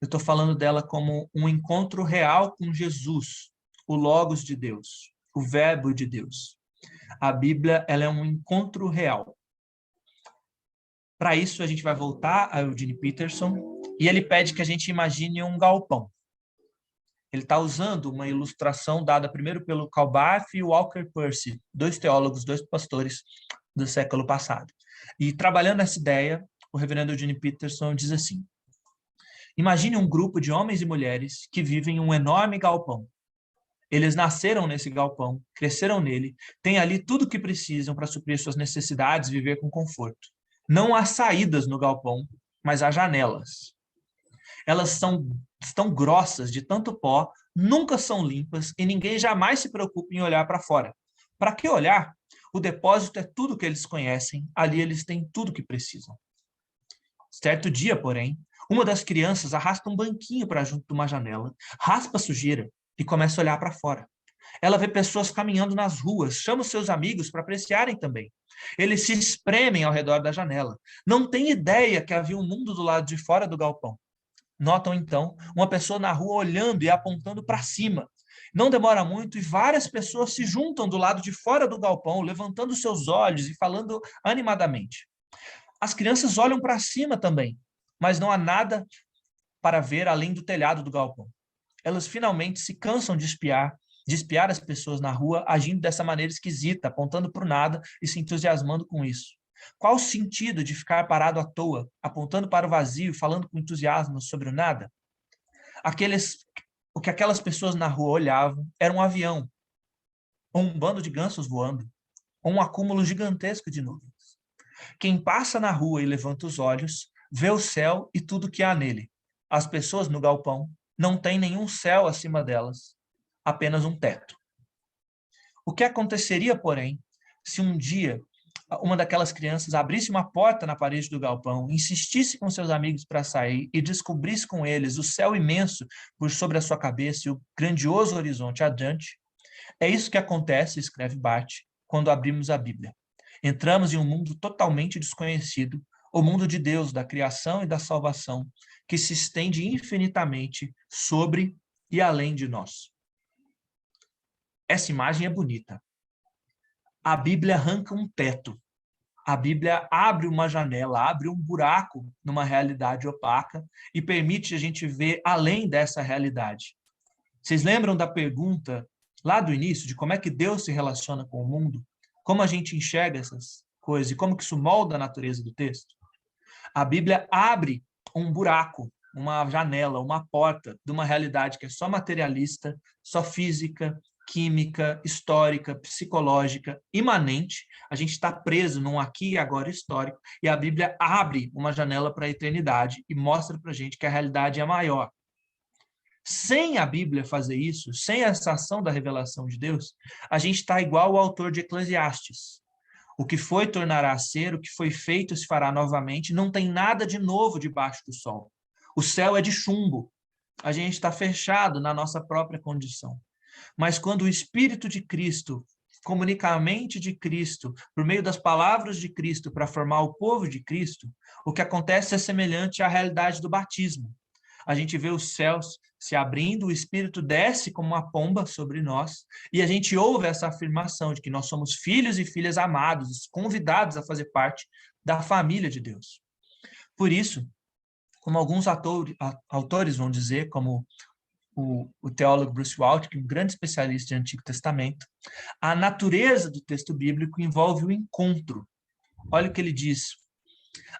eu estou falando dela como um encontro real com Jesus, o Logos de Deus, o Verbo de Deus. A Bíblia, ela é um encontro real. Para isso, a gente vai voltar a Eugene Peterson e ele pede que a gente imagine um galpão. Ele está usando uma ilustração dada primeiro pelo Karl Barth e Walker Percy, 2 teólogos, 2 pastores do século passado. E trabalhando essa ideia, o reverendo Eugene Peterson diz assim: imagine um grupo de homens e mulheres que vivem em um enorme galpão. Eles nasceram nesse galpão, cresceram nele, têm ali tudo o que precisam para suprir suas necessidades e viver com conforto. Não há saídas no galpão, mas há janelas. Elas estão grossas de tanto pó, nunca são limpas e ninguém jamais se preocupa em olhar para fora. Para que olhar? O depósito é tudo que eles conhecem, ali eles têm tudo que precisam. Certo dia, porém, uma das crianças arrasta um banquinho para junto de uma janela, raspa a sujeira e começa a olhar para fora. Ela vê pessoas caminhando nas ruas, chama os seus amigos para apreciarem também. Eles se espremem ao redor da janela. Não têm ideia que havia um mundo do lado de fora do galpão. Notam, então, uma pessoa na rua olhando e apontando para cima. Não demora muito e várias pessoas se juntam do lado de fora do galpão, levantando seus olhos e falando animadamente. As crianças olham para cima também, mas não há nada para ver além do telhado do galpão. Elas finalmente se cansam de espiar as pessoas na rua agindo dessa maneira esquisita, apontando para o nada e se entusiasmando com isso. Qual o sentido de ficar parado à toa, apontando para o vazio, falando com entusiasmo sobre o nada? O que aquelas pessoas na rua olhavam era um avião, ou um bando de gansos voando, ou um acúmulo gigantesco de nuvens. Quem passa na rua e levanta os olhos, vê o céu e tudo que há nele. As pessoas no galpão não têm nenhum céu acima delas, apenas um teto. O que aconteceria, porém, se um dia uma daquelas crianças abrisse uma porta na parede do galpão, insistisse com seus amigos para sair e descobrisse com eles o céu imenso por sobre a sua cabeça e o grandioso horizonte adiante? É isso que acontece, escreve Barth, quando abrimos a Bíblia. Entramos em um mundo totalmente desconhecido, o mundo de Deus, da criação e da salvação, que se estende infinitamente sobre e além de nós. Essa imagem é bonita. A Bíblia arranca um teto. A Bíblia abre uma janela, abre um buraco numa realidade opaca e permite a gente ver além dessa realidade. Vocês lembram da pergunta lá do início de como é que Deus se relaciona com o mundo? Como a gente enxerga essas coisas e como que isso molda a natureza do texto? A Bíblia abre um buraco, uma janela, uma porta de uma realidade que é só materialista, só física, química, histórica, psicológica, imanente. A gente está preso num aqui e agora histórico, e a Bíblia abre uma janela para a eternidade e mostra para a gente que a realidade é maior. Sem a Bíblia fazer isso, sem essa ação da revelação de Deus, a gente está igual o autor de Eclesiastes. O que foi tornará a ser, o que foi feito se fará novamente, não tem nada de novo debaixo do sol. O céu é de chumbo. A gente está fechado na nossa própria condição. Mas quando o Espírito de Cristo comunica a mente de Cristo, por meio das palavras de Cristo, para formar o povo de Cristo, o que acontece é semelhante à realidade do batismo. A gente vê os céus se abrindo, o Espírito desce como uma pomba sobre nós, e a gente ouve essa afirmação de que nós somos filhos e filhas amados, convidados a fazer parte da família de Deus. Por isso, como alguns autores vão dizer, como o teólogo Bruce Waltke, um grande especialista em Antigo Testamento, a natureza do texto bíblico envolve o encontro. Olha o que ele diz.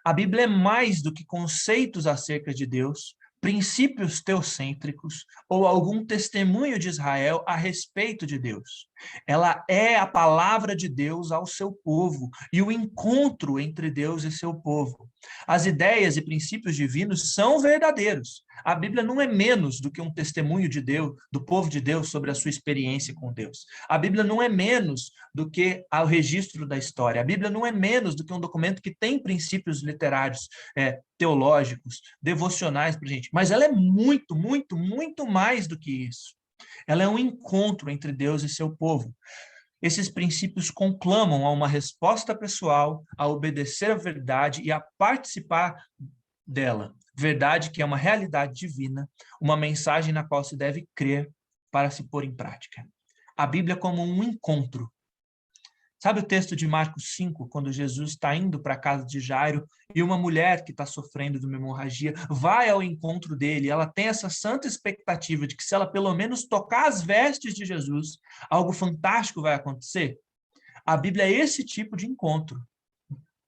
A Bíblia é mais do que conceitos acerca de Deus, princípios teocêntricos ou algum testemunho de Israel a respeito de Deus. Ela é a palavra de Deus ao seu povo e o encontro entre Deus e seu povo. As ideias e princípios divinos são verdadeiros. A Bíblia não é menos do que um testemunho de Deus, do povo de Deus sobre a sua experiência com Deus. A Bíblia não é menos do que o registro da história. A Bíblia não é menos do que um documento que tem princípios literários, teológicos, devocionais para a gente. Mas ela é muito, muito, muito mais do que isso. Ela é um encontro entre Deus e seu povo. Esses princípios conclamam a uma resposta pessoal, a obedecer à verdade e a participar dela. Verdade que é uma realidade divina, uma mensagem na qual se deve crer para se pôr em prática. A Bíblia como um encontro. Sabe o texto de Marcos 5, quando Jesus está indo para a casa de Jairo e uma mulher que está sofrendo de uma hemorragia vai ao encontro dele, ela tem essa santa expectativa de que se ela pelo menos tocar as vestes de Jesus, algo fantástico vai acontecer? A Bíblia é esse tipo de encontro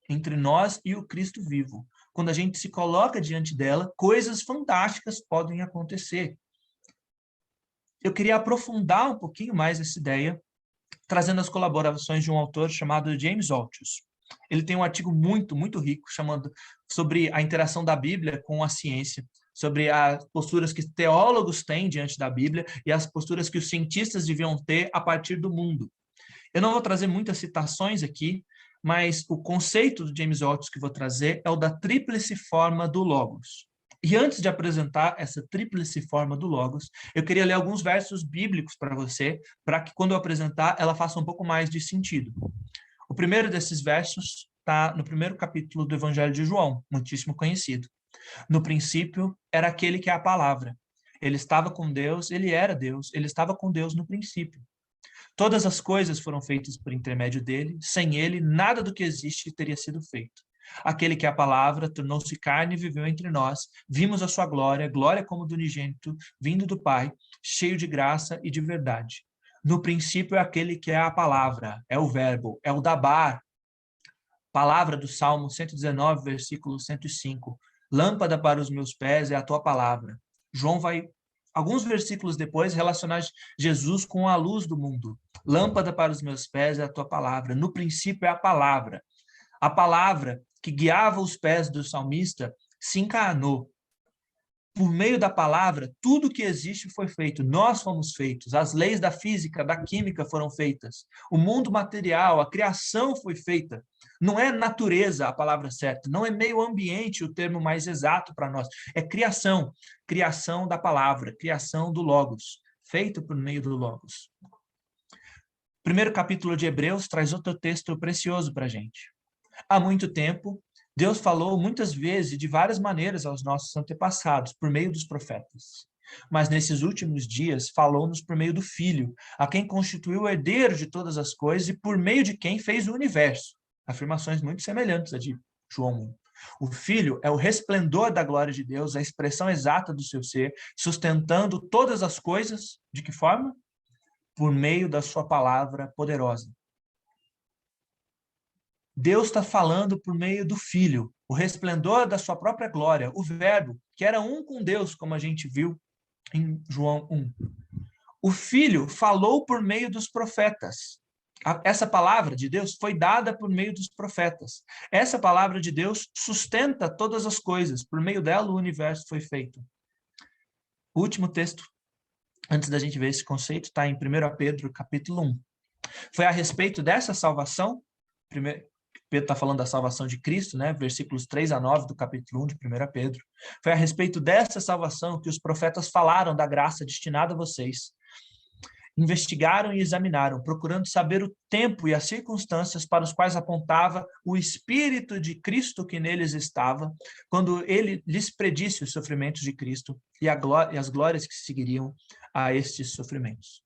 entre nós e o Cristo vivo. Quando a gente se coloca diante dela, coisas fantásticas podem acontecer. Eu queria aprofundar um pouquinho mais essa ideia, trazendo as colaborações de um autor chamado James Altius. Ele tem um artigo muito rico sobre a interação da Bíblia com a ciência, sobre as posturas que teólogos têm diante da Bíblia e as posturas que os cientistas deviam ter a partir do mundo. Eu não vou trazer muitas citações aqui, mas o conceito do James Altius que vou trazer é o da tríplice forma do Logos. E antes de apresentar essa tríplice forma do Logos, eu queria ler alguns versos bíblicos para você, para que quando eu apresentar, ela faça um pouco mais de sentido. O primeiro desses versos está no primeiro capítulo do Evangelho de João, muitíssimo conhecido. No princípio, era aquele que é a palavra. Ele estava com Deus, ele era Deus, ele estava com Deus no princípio. Todas as coisas foram feitas por intermédio dele, sem ele, nada do que existe teria sido feito. Aquele que é a palavra tornou-se carne e viveu entre nós. Vimos a sua glória, glória como do unigênito, vindo do Pai, cheio de graça e de verdade. No princípio é aquele que é a palavra, é o verbo, é o dabar. Palavra do Salmo 119, versículo 105. Lâmpada para os meus pés é a tua palavra. João vai, alguns versículos depois, relacionar Jesus com a luz do mundo. Lâmpada para os meus pés é a tua palavra. No princípio é a palavra. A palavra que guiava os pés do salmista se encarnou. Por meio da palavra, tudo que existe foi feito. Nós fomos feitos. As leis da física, da química foram feitas. O mundo material, a criação foi feita. Não é natureza a palavra certa. Não é meio ambiente o termo mais exato para nós. É criação. Criação da palavra. Criação do Logos. Feito por meio do Logos. Primeiro capítulo de Hebreus traz outro texto precioso para a gente. Há muito tempo, Deus falou muitas vezes e de várias maneiras aos nossos antepassados, por meio dos profetas. Mas nesses últimos dias, falou-nos por meio do Filho, a quem constituiu o herdeiro de todas as coisas e por meio de quem fez o universo. Afirmações muito semelhantes a de João 1. O Filho é o resplendor da glória de Deus, a expressão exata do seu ser, sustentando todas as coisas. De que forma? Por meio da sua palavra poderosa. Deus está falando por meio do Filho, o resplendor da sua própria glória, o Verbo, que era um com Deus, como a gente viu em João 1. O Filho falou por meio dos profetas. Essa palavra de Deus foi dada por meio dos profetas. Essa palavra de Deus sustenta todas as coisas. Por meio dela, o universo foi feito. O último texto, antes da gente ver esse conceito, está em 1 Pedro, capítulo 1. Foi a respeito dessa salvação, Pedro está falando da salvação de Cristo, né? Versículos 3 a 9 do capítulo 1 de 1 Pedro. Foi a respeito dessa salvação que os profetas falaram da graça destinada a vocês. Investigaram e examinaram, procurando saber o tempo e as circunstâncias para os quais apontava o Espírito de Cristo que neles estava, quando ele lhes predisse os sofrimentos de Cristo e as glórias que seguiriam a estes sofrimentos.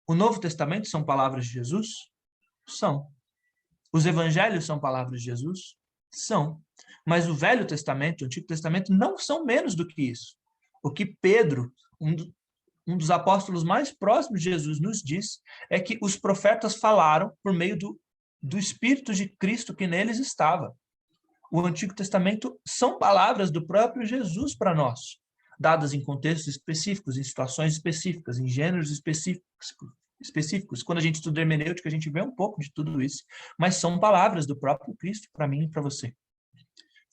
O Novo Testamento são palavras de Jesus? São. Os evangelhos são palavras de Jesus? São. Mas o Velho Testamento, o Antigo Testamento, não são menos do que isso. O que Pedro, um dos apóstolos mais próximos de Jesus, nos diz é que os profetas falaram por meio do Espírito de Cristo que neles estava. O Antigo Testamento são palavras do próprio Jesus para nós, dadas em contextos específicos, em situações específicas, em gêneros específicos. Quando a gente estuda hermenêutica, a gente vê um pouco de tudo isso, mas são palavras do próprio Cristo para mim e para você.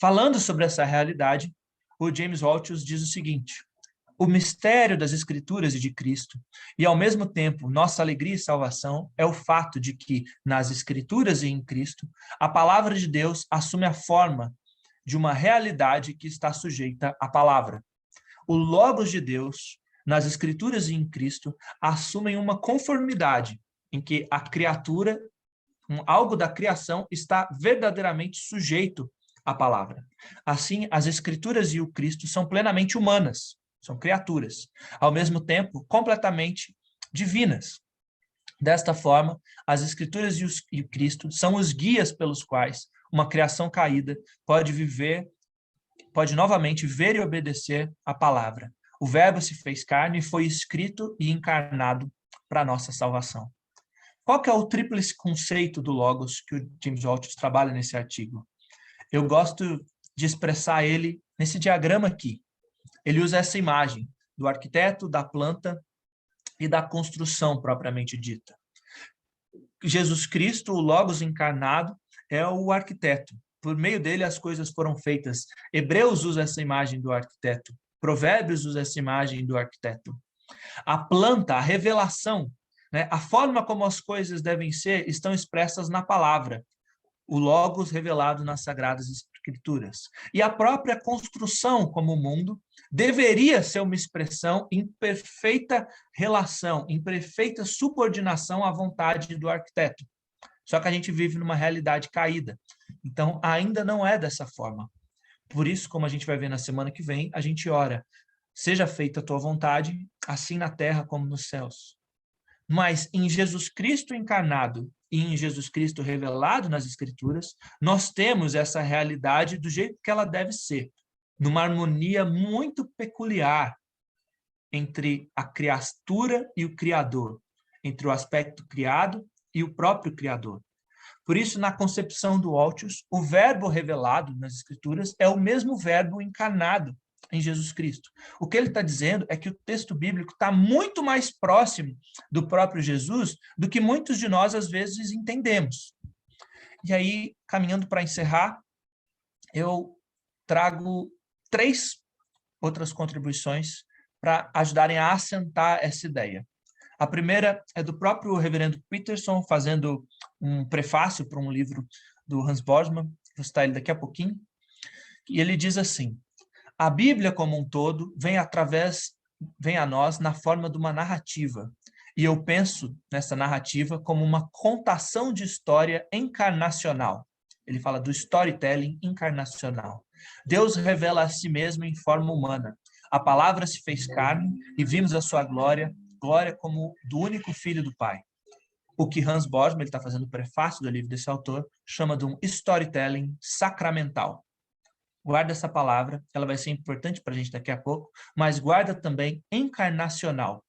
Falando sobre essa realidade, o James Altius diz o seguinte: o mistério das Escrituras e de Cristo, e ao mesmo tempo nossa alegria e salvação, é o fato de que, nas Escrituras e em Cristo, a palavra de Deus assume a forma de uma realidade que está sujeita à palavra. O Logos de Deus, nas Escrituras e em Cristo, assumem uma conformidade em que a criatura, algo da criação, está verdadeiramente sujeito à palavra. Assim, as Escrituras e o Cristo são plenamente humanas, são criaturas, ao mesmo tempo completamente divinas. Desta forma, as Escrituras e o Cristo são os guias pelos quais uma criação caída pode novamente ver e obedecer a palavra. O Verbo se fez carne e foi escrito e encarnado para a nossa salvação. Qual que é o tríplice conceito do Logos que o James Walters trabalha nesse artigo? Eu gosto de expressar ele nesse diagrama aqui. Ele usa essa imagem do arquiteto, da planta e da construção propriamente dita. Jesus Cristo, o Logos encarnado, é o arquiteto. Por meio dele as coisas foram feitas. Hebreus usa essa imagem do arquiteto. Provérbios usa essa imagem do arquiteto. A planta, a revelação, né, a forma como as coisas devem ser, estão expressas na palavra. O Logos revelado nas Sagradas Escrituras. E a própria construção como mundo deveria ser uma expressão em perfeita relação, em perfeita subordinação à vontade do arquiteto. Só que a gente vive numa realidade caída. Então, ainda não é dessa forma. Por isso, como a gente vai ver na semana que vem, a gente ora, seja feita a tua vontade, assim na terra como nos céus. Mas em Jesus Cristo encarnado e em Jesus Cristo revelado nas Escrituras, nós temos essa realidade do jeito que ela deve ser, numa harmonia muito peculiar entre a criatura e o Criador, entre o aspecto criado e o próprio Criador. Por isso, na concepção do Walters, o verbo revelado nas Escrituras é o mesmo verbo encarnado em Jesus Cristo. O que ele está dizendo é que o texto bíblico está muito mais próximo do próprio Jesus do que muitos de nós, às vezes, entendemos. E aí, caminhando para encerrar, eu trago 3 outras contribuições para ajudarem a assentar essa ideia. A primeira é do próprio reverendo Peterson, fazendo um prefácio para um livro do Hans Bosman, vou citar ele daqui a pouquinho, e ele diz assim: a Bíblia como um todo vem a nós na forma de uma narrativa, e eu penso nessa narrativa como uma contação de história encarnacional. Ele fala do storytelling encarnacional. Deus revela a si mesmo em forma humana. A palavra se fez carne e vimos a sua glória como do único Filho do Pai. O que Hans Bosman, ele está fazendo o prefácio do livro desse autor, chama de um storytelling sacramental. Guarda essa palavra, ela vai ser importante para a gente daqui a pouco, mas guarda também encarnacional.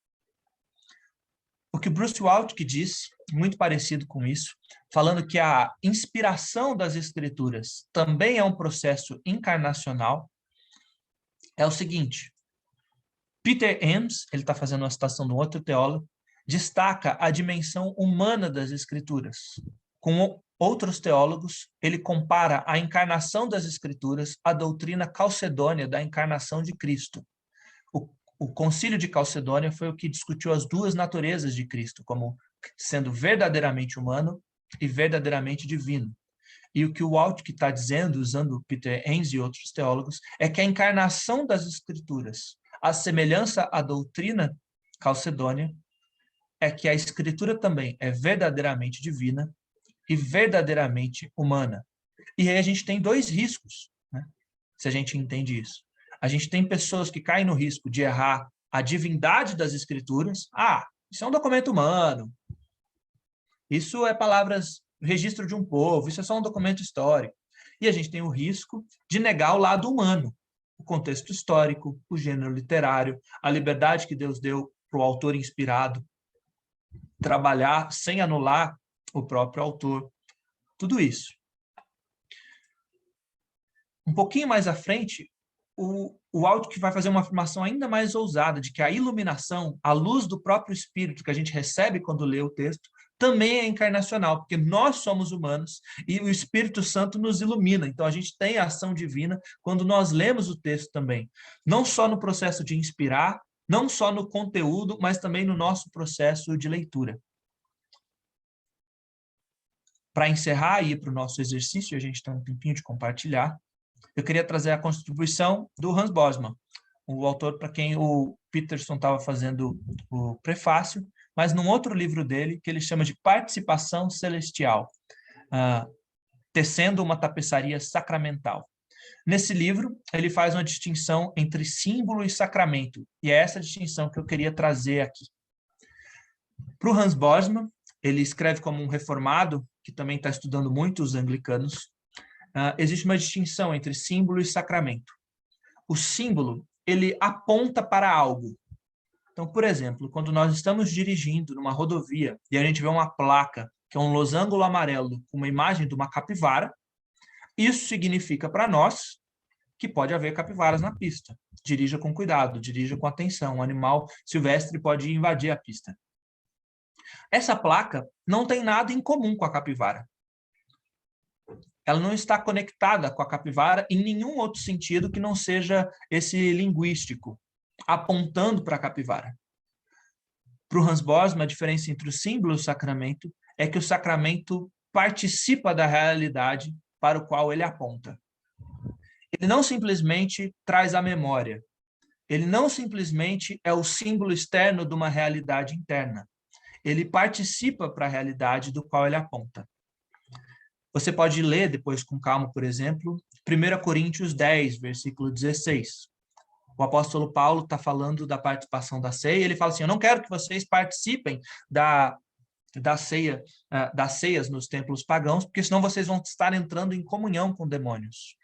O que Bruce Waltke diz, muito parecido com isso, falando que a inspiração das Escrituras também é um processo encarnacional, é o seguinte: Peter Enns, ele está fazendo uma citação de um outro teólogo, destaca a dimensão humana das Escrituras. Com outros teólogos, ele compara a encarnação das Escrituras à doutrina calcedônia da encarnação de Cristo. O Concílio de Calcedônia foi o que discutiu as duas naturezas de Cristo, como sendo verdadeiramente humano e verdadeiramente divino. E o que o Waltke está dizendo, usando Peter Enns e outros teólogos, é que a encarnação das Escrituras, a semelhança à doutrina calcedônia, é que a Escritura também é verdadeiramente divina e verdadeiramente humana. E aí a gente tem 2 riscos, né? Se a gente entende isso. A gente tem pessoas que caem no risco de errar a divindade das Escrituras. Isso é um documento humano. Isso é registro de um povo. Isso é só um documento histórico. E a gente tem o risco de negar o lado humano, o contexto histórico, o gênero literário, a liberdade que Deus deu para o autor inspirado trabalhar sem anular o próprio autor. Tudo isso. Um pouquinho mais à frente, o Waltke vai fazer uma afirmação ainda mais ousada de que a iluminação, a luz do próprio Espírito que a gente recebe quando lê o texto, também é encarnacional, porque nós somos humanos e o Espírito Santo nos ilumina. Então, a gente tem a ação divina quando nós lemos o texto também. Não só no processo de inspirar, não só no conteúdo, mas também no nosso processo de leitura. Para encerrar e ir para o nosso exercício, a gente tem um tempinho de compartilhar, eu queria trazer a contribuição do Hans Bosman, o autor para quem o Peterson estava fazendo o prefácio, mas num outro livro dele, que ele chama de Participação Celestial, Tecendo uma Tapeçaria Sacramental. Nesse livro, ele faz uma distinção entre símbolo e sacramento, e é essa distinção que eu queria trazer aqui. Para o Hans Bosman, ele escreve como um reformado, que também está estudando muito os anglicanos. Existe uma distinção entre símbolo e sacramento. O símbolo, ele aponta para algo. Então, por exemplo, quando nós estamos dirigindo numa rodovia e a gente vê uma placa, que é um losango amarelo com uma imagem de uma capivara, isso significa para nós que pode haver capivaras na pista. Dirija com cuidado, dirija com atenção. Um animal silvestre pode invadir a pista. Essa placa não tem nada em comum com a capivara. Ela não está conectada com a capivara em nenhum outro sentido que não seja esse linguístico, apontando para a capivara. Para o Hans Bosma, a diferença entre o símbolo e o sacramento é que o sacramento participa da realidade para o qual ele aponta. Ele não simplesmente traz a memória. Ele não simplesmente é o símbolo externo de uma realidade interna. Ele participa para a realidade do qual ele aponta. Você pode ler depois com calma, por exemplo, 1 Coríntios 10, versículo 16. O apóstolo Paulo está falando da participação da ceia, ele fala assim, eu não quero que vocês participem das ceias nos templos pagãos, porque senão vocês vão estar entrando em comunhão com demônios.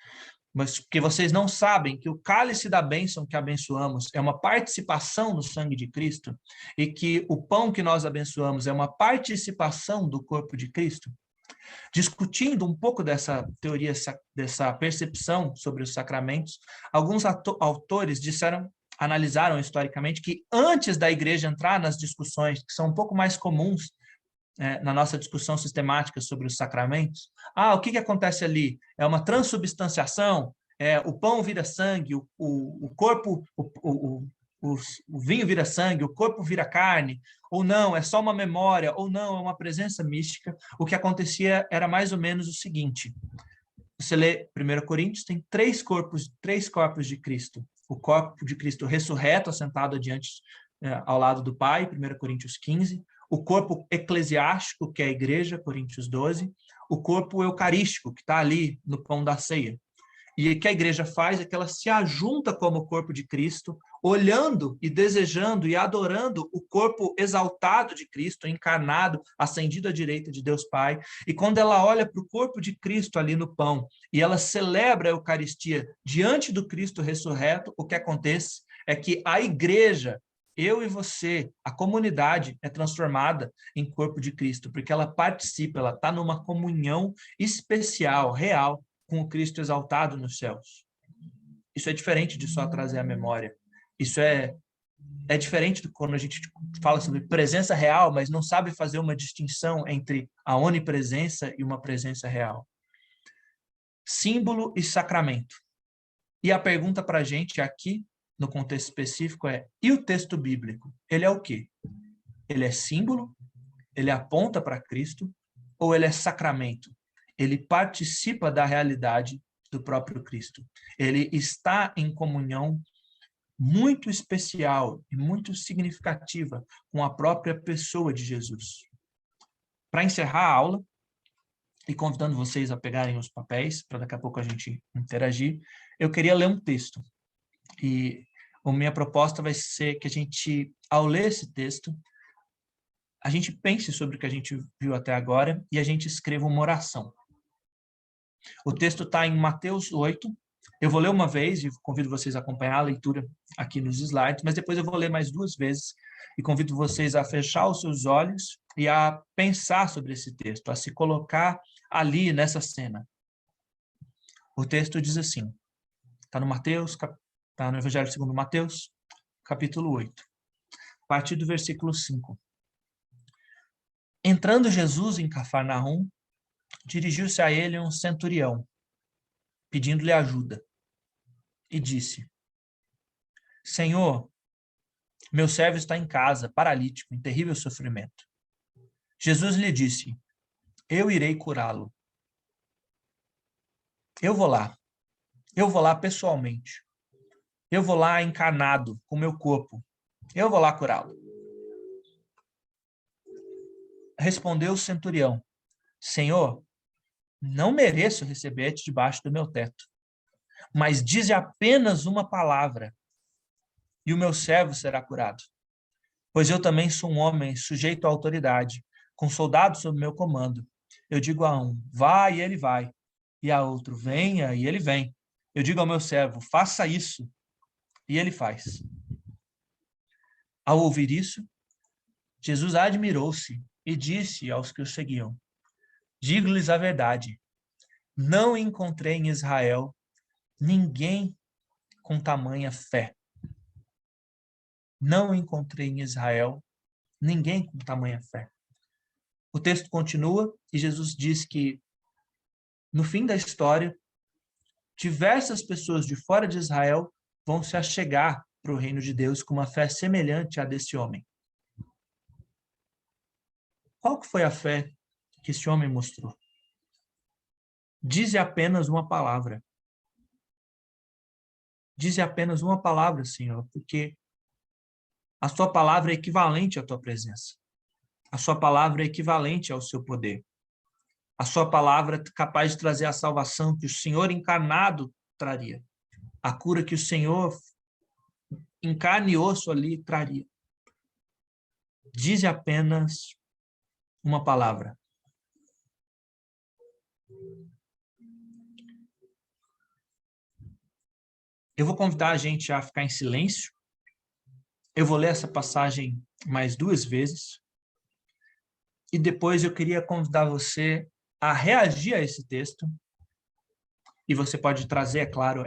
Mas porque vocês não sabem que o cálice da bênção que abençoamos é uma participação no sangue de Cristo e que o pão que nós abençoamos é uma participação do corpo de Cristo. Discutindo um pouco dessa teoria, dessa percepção sobre os sacramentos, alguns autores analisaram historicamente que antes da igreja entrar nas discussões que são um pouco mais comuns na nossa discussão sistemática sobre os sacramentos, o que acontece ali? É uma transubstanciação? O pão vira sangue, o corpo, o vinho vira sangue, o corpo vira carne, ou não, é só uma memória, ou não, é uma presença mística. O que acontecia era mais ou menos o seguinte. Você lê 1 Coríntios, tem três corpos de Cristo. O corpo de Cristo ressurreto, assentado adiante, ao lado do Pai, 1 Coríntios 15. O corpo eclesiástico, que é a igreja, Coríntios 12. O corpo eucarístico, que está ali no pão da ceia. E o que a igreja faz é que ela se ajunta como corpo de Cristo, olhando e desejando e adorando o corpo exaltado de Cristo, encarnado, ascendido à direita de Deus Pai. E quando ela olha para o corpo de Cristo ali no pão, e ela celebra a Eucaristia diante do Cristo ressurreto, o que acontece é que a igreja, eu e você, a comunidade é transformada em corpo de Cristo, porque ela participa, ela está numa comunhão especial, real, com o Cristo exaltado nos céus. Isso é diferente de só trazer a memória. Isso é diferente de quando a gente fala sobre presença real, mas não sabe fazer uma distinção entre a onipresença e uma presença real. Símbolo e sacramento. E a pergunta para a gente aqui, no contexto específico, e o texto bíblico? Ele é o quê? Ele é símbolo? Ele aponta para Cristo? Ou ele é sacramento? Ele participa da realidade do próprio Cristo. Ele está em comunhão muito especial e muito significativa com a própria pessoa de Jesus. Para encerrar a aula, e convidando vocês a pegarem os papéis, para daqui a pouco a gente interagir, eu queria ler um texto. E a minha proposta vai ser que a gente, ao ler esse texto, a gente pense sobre o que a gente viu até agora e a gente escreva uma oração. O texto está em Mateus 8. Eu vou ler uma vez e convido vocês a acompanhar a leitura aqui nos slides, mas depois eu vou ler mais 2 vezes e convido vocês a fechar os seus olhos e a pensar sobre esse texto, a se colocar ali nessa cena. O texto diz assim, está no Evangelho segundo Mateus, capítulo 8, a partir do versículo 5. Entrando Jesus em Cafarnaum, dirigiu-se a ele um centurião, pedindo-lhe ajuda, e disse, Senhor, meu servo está em casa, paralítico, em terrível sofrimento. Jesus lhe disse, eu irei curá-lo. Eu vou lá pessoalmente. Eu vou lá encarnado, com meu corpo. Eu vou lá curá-lo. Respondeu o centurião, Senhor, não mereço receber-te debaixo do meu teto, mas dize apenas uma palavra, e o meu servo será curado. Pois eu também sou um homem sujeito à autoridade, com soldados sob meu comando. Eu digo a um, vá, e ele vai. E a outro, venha, e ele vem. Eu digo ao meu servo, faça isso, e ele faz. Ao ouvir isso, Jesus admirou-se e disse aos que o seguiam, digo-lhes a verdade, não encontrei em Israel ninguém com tamanha fé. Não encontrei em Israel ninguém com tamanha fé. O texto continua e Jesus diz que, no fim da história, diversas pessoas de fora de Israel vão se achegar para o reino de Deus com uma fé semelhante à desse homem. Qual que foi a fé que esse homem mostrou? Dize apenas uma palavra. Dize apenas uma palavra, Senhor, porque a sua palavra é equivalente à tua presença. A sua palavra é equivalente ao seu poder. A sua palavra é capaz de trazer a salvação que o Senhor encarnado traria. A cura que o Senhor em carne e osso ali traria. Dize apenas uma palavra. Eu vou convidar a gente a ficar em silêncio. Eu vou ler essa passagem mais 2 vezes. E depois eu queria convidar você a reagir a esse texto. E você pode trazer, é claro,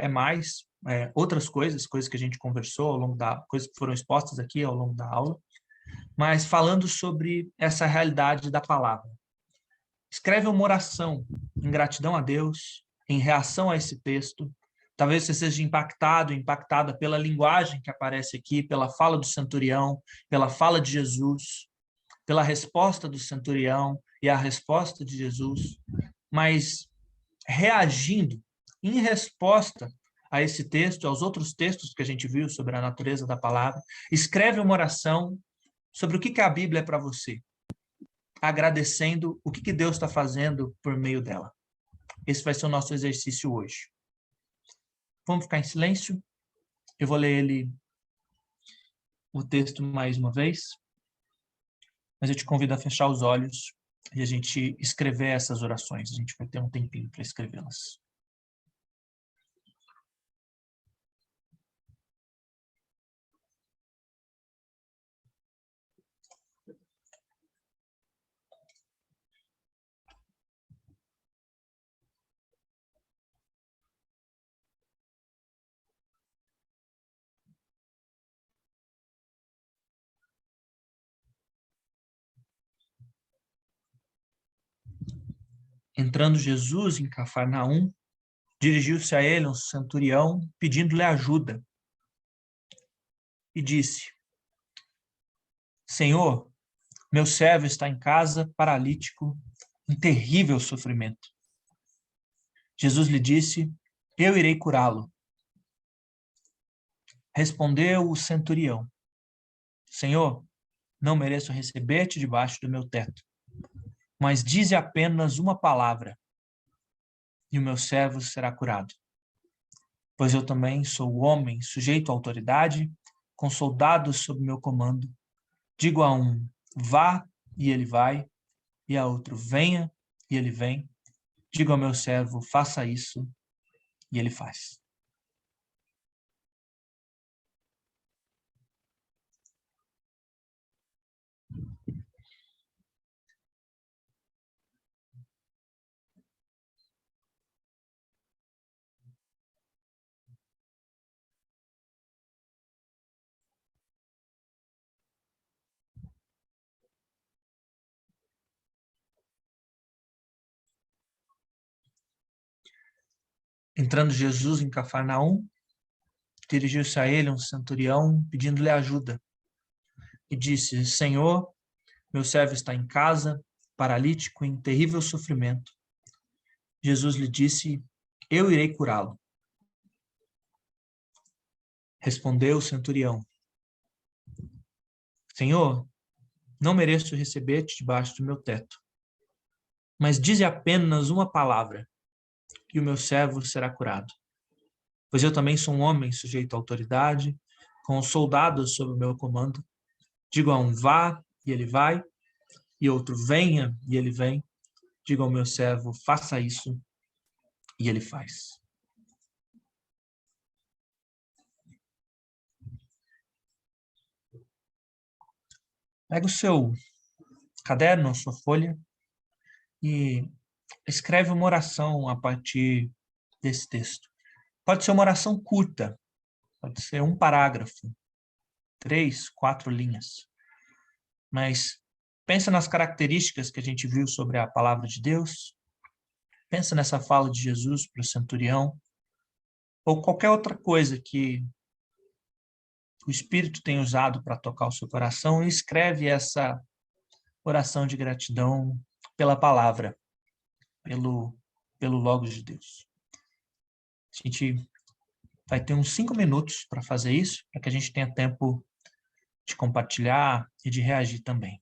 outras coisas que a gente conversou ao longo coisas que foram expostas aqui ao longo da aula, mas falando sobre essa realidade da palavra. Escreve uma oração em gratidão a Deus, em reação a esse texto. Talvez você seja impactada pela linguagem que aparece aqui, pela fala do centurião, pela fala de Jesus, pela resposta do centurião e a resposta de Jesus, mas reagindo em resposta a esse texto, aos outros textos que a gente viu sobre a natureza da palavra, escreve uma oração sobre o que a Bíblia é para você, agradecendo o que Deus está fazendo por meio dela. Esse vai ser o nosso exercício hoje. Vamos ficar em silêncio. Eu vou ler o texto mais uma vez, mas eu te convido a fechar os olhos e a gente escrever essas orações. A gente vai ter um tempinho para escrevê-las. Entrando Jesus em Cafarnaum, dirigiu-se a ele um centurião, pedindo-lhe ajuda. E disse, Senhor, meu servo está em casa, paralítico, em terrível sofrimento. Jesus lhe disse, eu irei curá-lo. Respondeu o centurião, Senhor, não mereço receber-te debaixo do meu teto, mas dize apenas uma palavra, e o meu servo será curado. Pois eu também sou homem sujeito à autoridade, com soldados sob meu comando. Digo a um, vá, e ele vai, e a outro, venha, e ele vem. Digo ao meu servo, faça isso, e ele faz. Entrando Jesus em Cafarnaum, dirigiu-se a ele um centurião, pedindo-lhe ajuda. E disse, Senhor, meu servo está em casa, paralítico, em terrível sofrimento. Jesus lhe disse, eu irei curá-lo. Respondeu o centurião, Senhor, não mereço receber-te debaixo do meu teto, mas dize apenas uma palavra, e o meu servo será curado. Pois eu também sou um homem sujeito à autoridade, com os soldados sob o meu comando. Digo a um, vá, e ele vai, e outro, venha, e ele vem, diga ao meu servo, faça isso, e ele faz. Pega o seu caderno, a sua folha, e escreve uma oração a partir desse texto. Pode ser uma oração curta, pode ser um parágrafo, 3, 4 linhas. Mas pensa nas características que a gente viu sobre a palavra de Deus, pensa nessa fala de Jesus para o centurião, ou qualquer outra coisa que o Espírito tem usado para tocar o seu coração, e escreve essa oração de gratidão pela palavra, pelo Logos de Deus. A gente vai ter uns 5 minutos para fazer isso, para que a gente tenha tempo de compartilhar e de reagir também.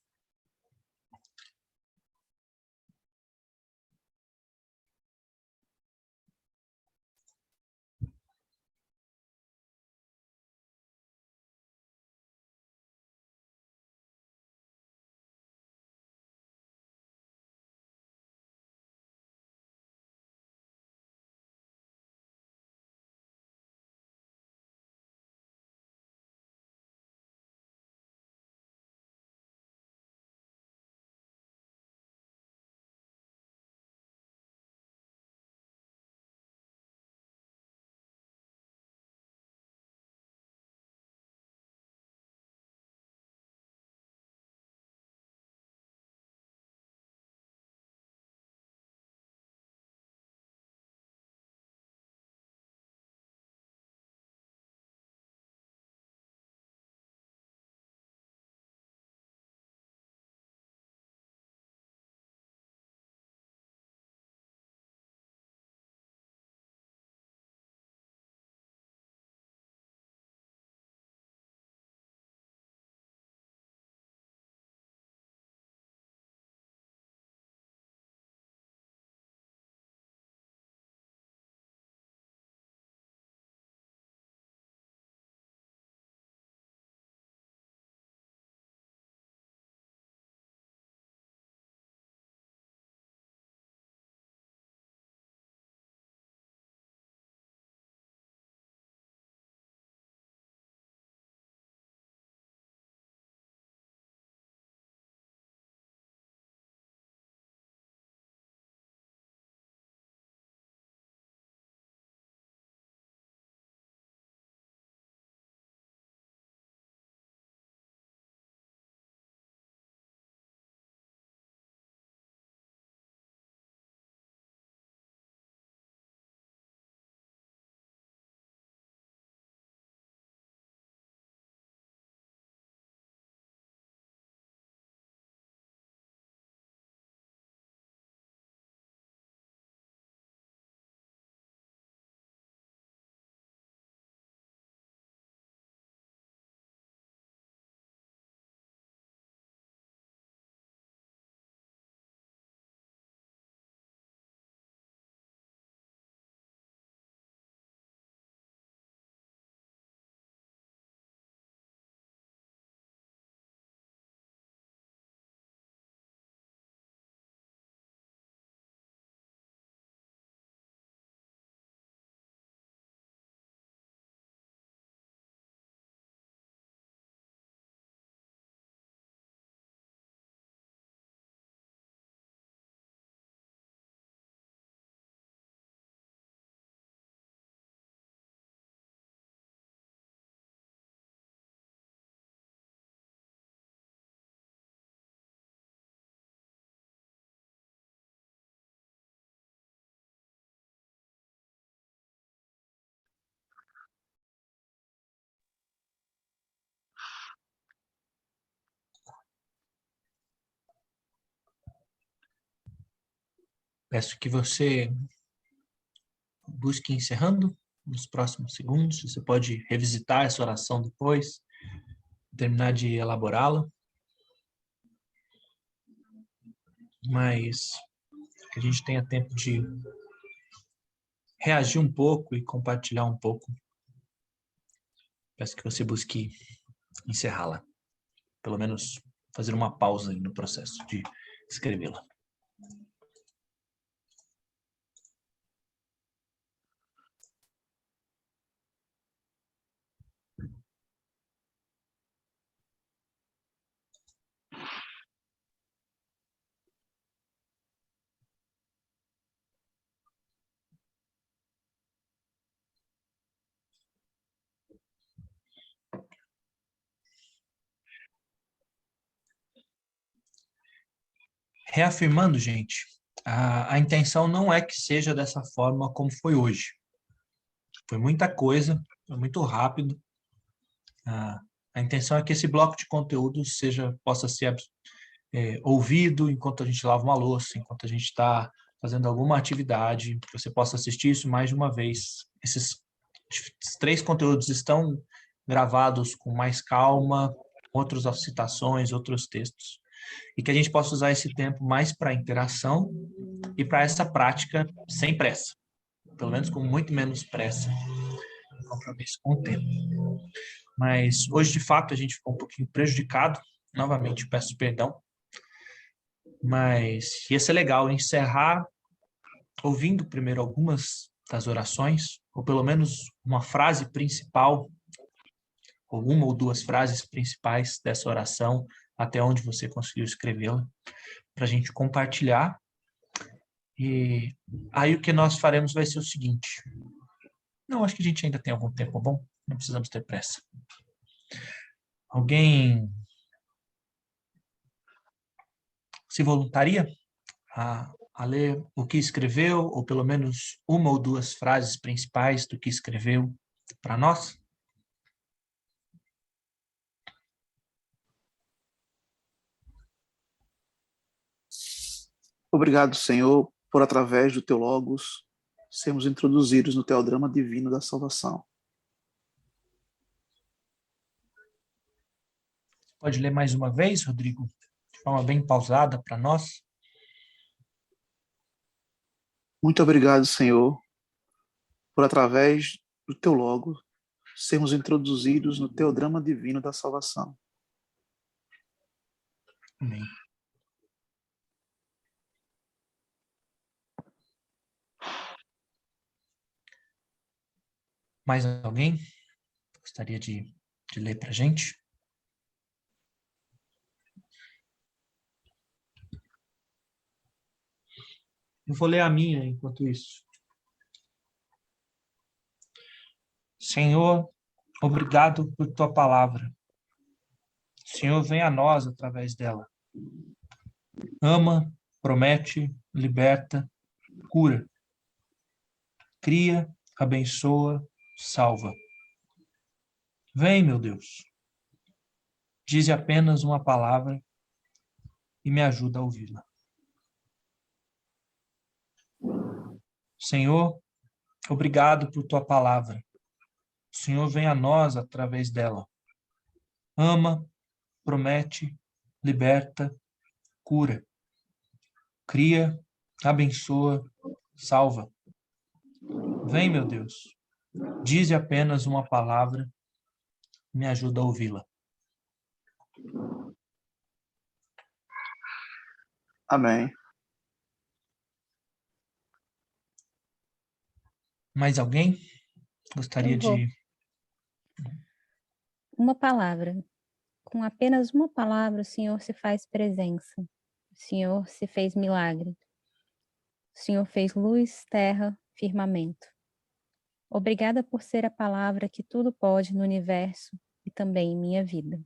Peço que você busque encerrando nos próximos segundos. Você pode revisitar essa oração depois, terminar de elaborá-la. Mas que a gente tenha tempo de reagir um pouco e compartilhar um pouco. Peço que você busque encerrá-la. Pelo menos fazer uma pausa aí no processo de escrevê-la. Reafirmando, gente, a intenção não é que seja dessa forma como foi hoje. Foi muita coisa, foi muito rápido. A intenção é que esse bloco de conteúdo possa ser ouvido enquanto a gente lava uma louça, enquanto a gente está fazendo alguma atividade, que você possa assistir isso mais de uma vez. Esses 3 conteúdos estão gravados com mais calma, outras citações, outros textos, e que a gente possa usar esse tempo mais para interação e para essa prática sem pressa, pelo menos com muito menos pressa, compromisso com o tempo. Mas hoje, de fato, a gente ficou um pouquinho prejudicado, novamente peço perdão, mas ia ser legal encerrar ouvindo primeiro algumas das orações, ou pelo menos uma frase principal, ou uma ou 2 frases principais dessa oração, até onde você conseguiu escrevê-la, para a gente compartilhar. E aí o que nós faremos vai ser o seguinte. Não, acho que a gente ainda tem algum tempo, bom? Não precisamos ter pressa. Alguém se voluntaria a ler o que escreveu, ou pelo menos uma ou 2 frases principais do que escreveu para nós? Obrigado, Senhor, por através do teu Logos sermos introduzidos no teodrama divino da salvação. Pode ler mais uma vez, Rodrigo, de forma bem pausada para nós? Muito obrigado, Senhor, por através do teu Logos sermos introduzidos no teodrama divino da salvação. Amém. Mais alguém gostaria de ler para a gente? Eu vou ler a minha enquanto isso. Senhor, obrigado por tua palavra. Senhor, vem a nós através dela. Ama, promete, liberta, cura. Cria, abençoa, salva. Vem, meu Deus. Dize apenas uma palavra e me ajuda a ouvi-la. Senhor, obrigado por tua palavra. O Senhor vem a nós através dela. Ama, promete, liberta, cura. Cria, abençoa, salva. Vem, meu Deus. Dize apenas uma palavra e me ajuda a ouvi-la. Amém. Mais alguém gostaria de... Uma palavra. Com apenas uma palavra, o Senhor se faz presença. O Senhor se fez milagre. O Senhor fez luz, terra, firmamento. Obrigada por ser a palavra que tudo pode no universo e também em minha vida.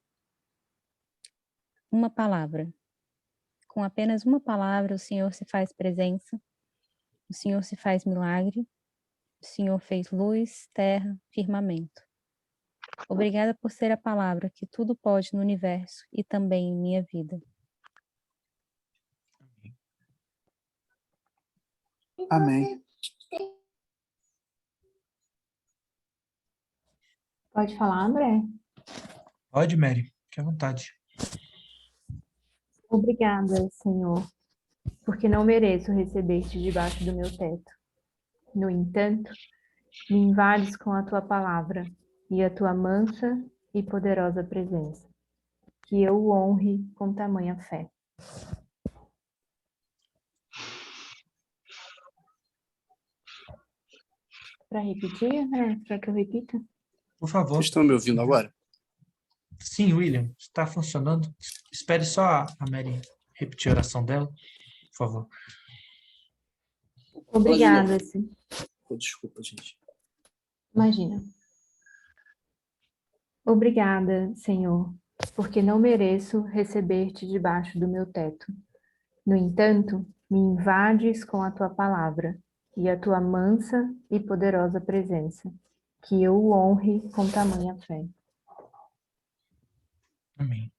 Uma palavra. Com apenas uma palavra, o Senhor se faz presença. O Senhor se faz milagre. O Senhor fez luz, terra, firmamento. Obrigada por ser a palavra que tudo pode no universo e também em minha vida. Amém. Pode falar, André? Pode, Mary, fique à vontade. Obrigada, Senhor, porque não mereço receber-te debaixo do meu teto. No entanto, me invades com a tua palavra e a tua mansa e poderosa presença. que eu o honre com tamanha fé. Para repetir, quer que eu repita? Por favor. Vocês estão me ouvindo agora? Sim, William, está funcionando. Espere só a Mary repetir a oração dela, por favor. Obrigada, sim. Oh, desculpa, gente. Imagina. Obrigada, Senhor, porque não mereço receber-te debaixo do meu teto. No entanto, me invades com a tua palavra e a tua mansa e poderosa presença, que eu o honre com tamanha fé. Amém.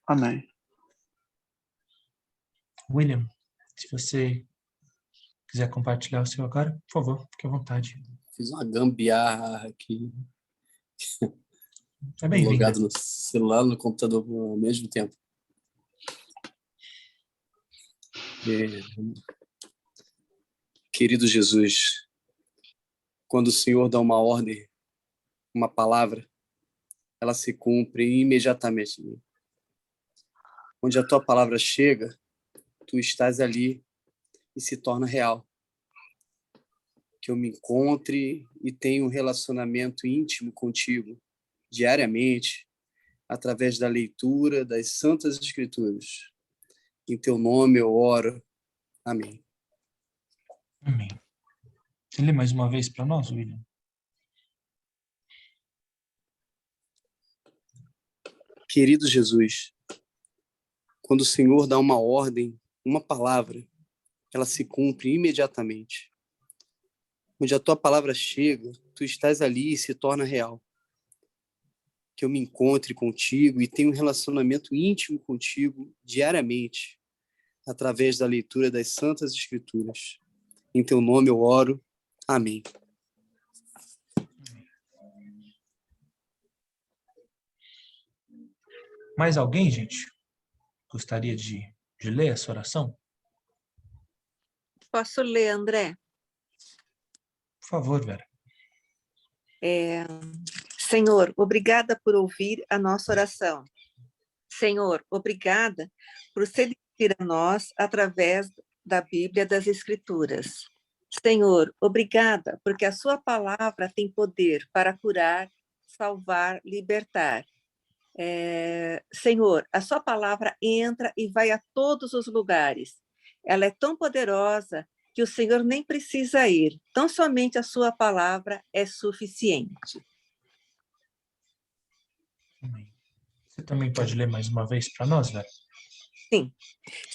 Amém. William, se você quiser compartilhar o seu agora, por favor, fique à vontade. Fiz uma gambiarra aqui. É bem-vindo. Logado no celular, no computador ao mesmo tempo. Querido Jesus, quando o Senhor dá uma ordem, uma palavra, ela se cumpre imediatamente. Onde a tua palavra chega, tu estás ali e se torna real. Que eu me encontre e tenha um relacionamento íntimo contigo, diariamente, através da leitura das Santas Escrituras. Em teu nome eu oro. Amém. Amém. Você lê mais uma vez para nós, William? Querido Jesus, quando o Senhor dá uma ordem, uma palavra, ela se cumpre imediatamente. Onde a tua palavra chega, tu estás ali e se torna real. Que eu me encontre contigo e tenha um relacionamento íntimo contigo diariamente, através da leitura das Santas Escrituras. Em teu nome eu oro. Amém. Mais alguém, gente, gostaria de ler essa oração? Posso ler, André? Por favor, Vera. Senhor, obrigada por ouvir a nossa oração. Senhor, obrigada por se dirigir a nós através da Bíblia das Escrituras. Senhor, obrigada porque a sua palavra tem poder para curar, salvar, libertar. Senhor, a sua palavra entra e vai a todos os lugares. Ela é tão poderosa que o Senhor nem precisa ir. Tão somente a sua palavra é suficiente. Amém. Você também pode ler mais uma vez para nós, Vera? Sim.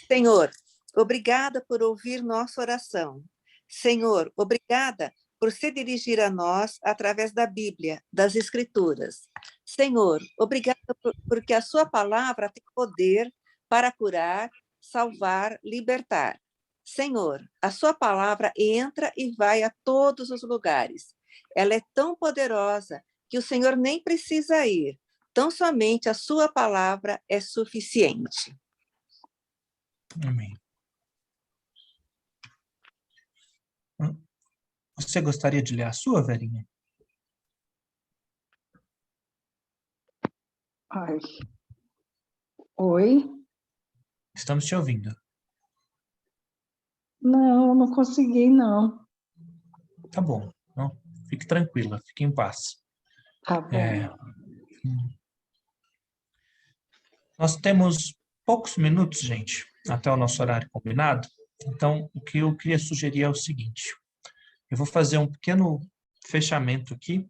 Senhor, obrigada por ouvir nossa oração. Senhor, obrigada por se dirigir a nós através da Bíblia, das Escrituras. Senhor, obrigada porque a sua palavra tem poder para curar, salvar, libertar. Senhor, a sua palavra entra e vai a todos os lugares. Ela é tão poderosa que o Senhor nem precisa ir. Tão somente a sua palavra é suficiente. Amém. Você gostaria de ler a sua, Verinha? Ai. Oi? Estamos te ouvindo. Não, não consegui, não. Tá bom. Não, fique tranquila, fique em paz. Tá bom. Nós temos poucos minutos, gente, até o nosso horário combinado. Então, o que eu queria sugerir é o seguinte. Eu vou fazer um pequeno fechamento aqui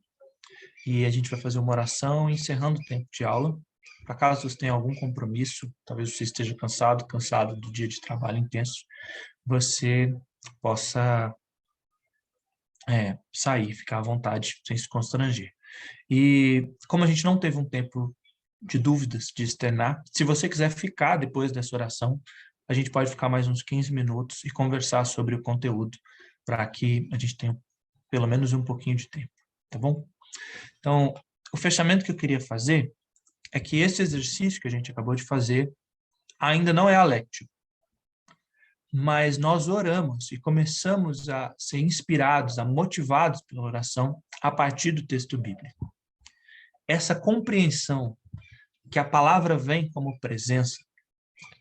e a gente vai fazer uma oração encerrando o tempo de aula. Para caso você tenha algum compromisso, talvez você esteja cansado do dia de trabalho intenso, você possa sair, ficar à vontade, sem se constranger. E como a gente não teve um tempo de dúvidas, de externar, se você quiser ficar depois dessa oração, a gente pode ficar mais uns 15 minutos e conversar sobre o conteúdo, para que a gente tenha pelo menos um pouquinho de tempo, tá bom? Então, o fechamento que eu queria fazer é que esse exercício que a gente acabou de fazer ainda não é a lectio, mas nós oramos e começamos a ser inspirados, a motivados pela oração a partir do texto bíblico. essa compreensão que a palavra vem como presença,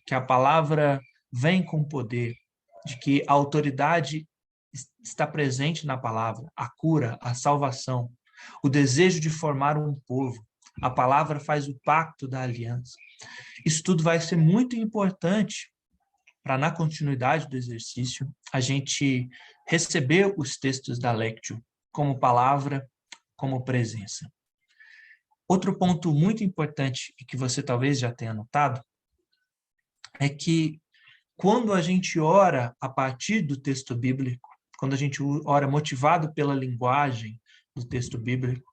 que a palavra vem com poder, de que a autoridade está presente na palavra, a cura, a salvação, o desejo de formar um povo, a palavra faz o pacto da aliança. Isso tudo vai ser muito importante para, na continuidade do exercício, a gente receber os textos da Lectio como palavra, como presença. Outro ponto muito importante, e que você talvez já tenha notado, é que quando a gente ora a partir do texto bíblico, quando a gente ora motivado pela linguagem do texto bíblico,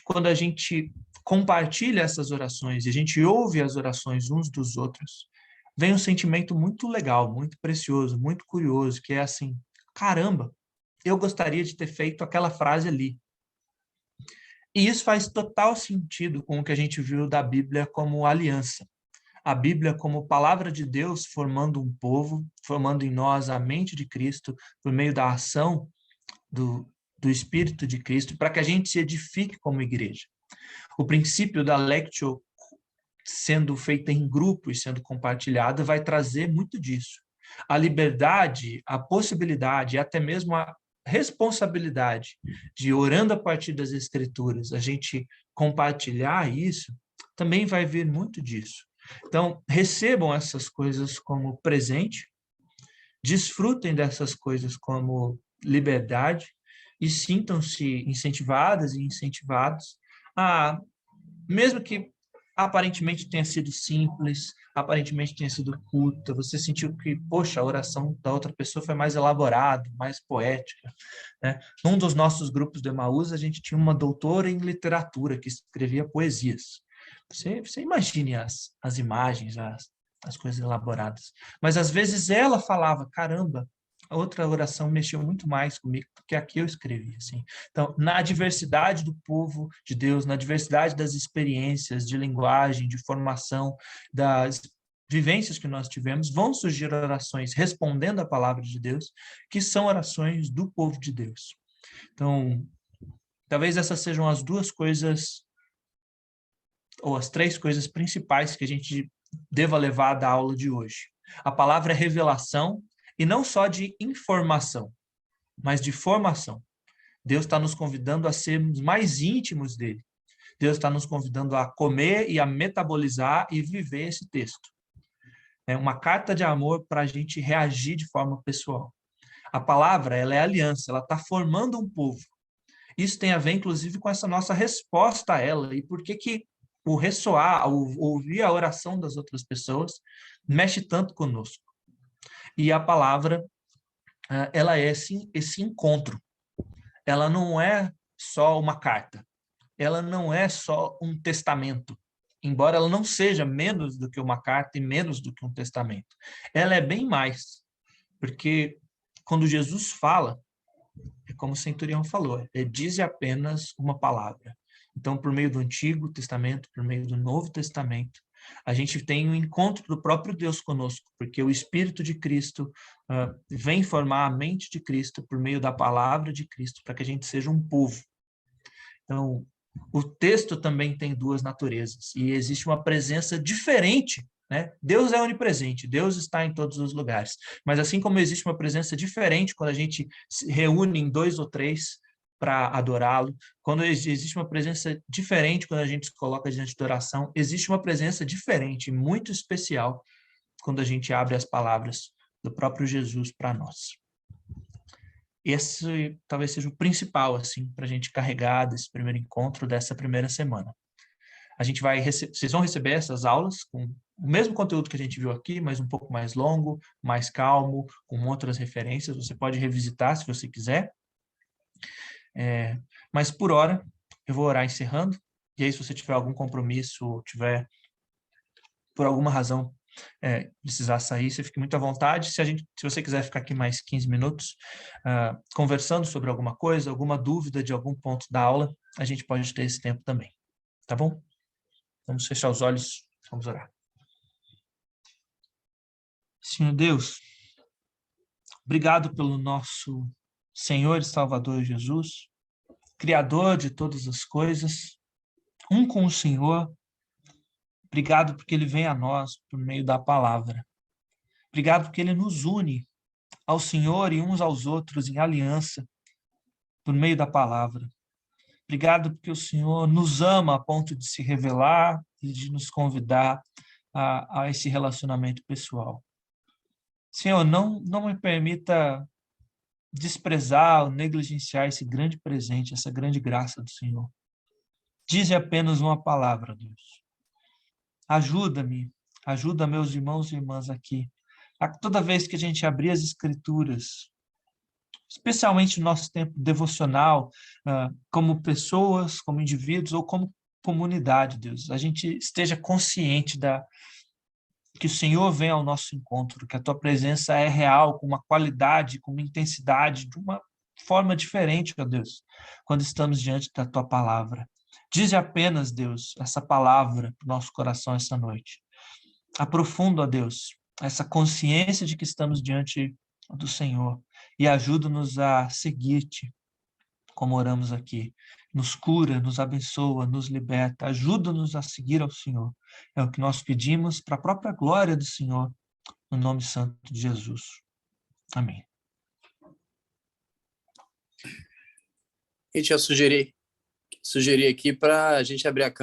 quando a gente compartilha essas orações e a gente ouve as orações uns dos outros, vem um sentimento muito legal, muito precioso, muito curioso, que é assim, caramba, eu gostaria de ter feito aquela frase ali. E isso faz total sentido com o que a gente viu da Bíblia como aliança. A Bíblia como palavra de Deus formando um povo, formando em nós a mente de Cristo por meio da ação do Espírito de Cristo, para que a gente se edifique como igreja. O princípio da Lectio sendo feita em grupo e sendo compartilhada vai trazer muito disso. A liberdade, a possibilidade e até mesmo a responsabilidade de, orando a partir das Escrituras, a gente compartilhar isso, também vai vir muito disso. Então, recebam essas coisas como presente, desfrutem dessas coisas como liberdade e sintam-se incentivadas e incentivados a, mesmo que aparentemente tenha sido simples, aparentemente tenha sido curta, você sentiu que, poxa, a oração da outra pessoa foi mais elaborada, mais poética, né? Num dos nossos grupos do Emaús, a gente tinha uma doutora em literatura que escrevia poesias. Você imagine as imagens, as coisas elaboradas. Mas, às vezes, ela falava, caramba, a outra oração mexeu muito mais comigo do que a que eu escrevi. Assim. Então, na diversidade do povo de Deus, na diversidade das experiências de linguagem, de formação, das vivências que nós tivemos, vão surgir orações respondendo à palavra de Deus, que são orações do povo de Deus. Então, talvez essas sejam as duas coisas ou as três coisas principais que a gente deva levar da aula de hoje. A palavra é revelação, e não só de informação, mas de formação. Deus está nos convidando a sermos mais íntimos dele. Deus está nos convidando a comer e a metabolizar e viver esse texto. É uma carta de amor para a gente reagir de forma pessoal. A palavra, ela é aliança, ela está formando um povo. Isso tem a ver, inclusive, com essa nossa resposta a ela. E por que o ressoar, o ouvir a oração das outras pessoas, mexe tanto conosco. E a palavra, ela é esse encontro. Ela não é só uma carta. Ela não é só um testamento. Embora ela não seja menos do que uma carta e menos do que um testamento. Ela é bem mais. Porque quando Jesus fala, é como o centurião falou, ele diz apenas uma palavra. Então, por meio do Antigo Testamento, por meio do Novo Testamento, a gente tem um encontro do próprio Deus conosco, porque o Espírito de Cristo vem formar a mente de Cristo por meio da palavra de Cristo, para que a gente seja um povo. Então, o texto também tem duas naturezas, e existe uma presença diferente, né? Deus é onipresente, Deus está em todos os lugares, mas assim como existe uma presença diferente quando a gente se reúne em 2 ou 3 para adorá-lo, quando existe uma presença diferente quando a gente se coloca diante da oração, existe uma presença diferente, muito especial, quando a gente abre as palavras do próprio Jesus para nós. Esse talvez seja o principal, assim, para a gente carregar desse primeiro encontro, dessa primeira semana. Vocês vão receber essas aulas com o mesmo conteúdo que a gente viu aqui, mas um pouco mais longo, mais calmo, com outras referências. Você pode revisitar se você quiser. Mas por hora, eu vou orar encerrando. E aí, se você tiver algum compromisso, ou tiver, por alguma razão, precisar sair, você fique muito à vontade. Se você quiser ficar aqui mais 15 minutos, conversando sobre alguma coisa, alguma dúvida de algum ponto da aula, a gente pode ter esse tempo também. Tá bom? Vamos fechar os olhos, vamos orar. Senhor Deus, obrigado pelo nosso Senhor e Salvador Jesus, Criador de todas as coisas. um com o Senhor. Obrigado porque Ele vem a nós por meio da palavra. Obrigado porque Ele nos une ao Senhor e uns aos outros em aliança por meio da palavra. Obrigado porque o Senhor nos ama a ponto de se revelar e de nos convidar a esse relacionamento pessoal. Senhor, não me permita desprezar ou negligenciar esse grande presente, essa grande graça do Senhor. Dize apenas uma palavra, Deus. Ajuda-me, ajuda meus irmãos e irmãs aqui. Toda vez que a gente abrir as Escrituras, especialmente no nosso tempo devocional, como pessoas, como indivíduos ou como comunidade, Deus, a gente esteja consciente que o Senhor vem ao nosso encontro, que a tua presença é real, com uma qualidade, com uma intensidade, de uma forma diferente, ó Deus, quando estamos diante da tua palavra. Dize apenas, Deus, essa palavra para o nosso coração essa noite. Aprofunda, ó Deus, essa consciência de que estamos diante do Senhor e ajuda-nos a seguir-te, como oramos aqui. Nos cura, nos abençoa, nos liberta, ajuda-nos a seguir ao Senhor. É o que nós pedimos para a própria glória do Senhor, no nome santo de Jesus. Amém. A gente ia sugerir aqui para a gente abrir a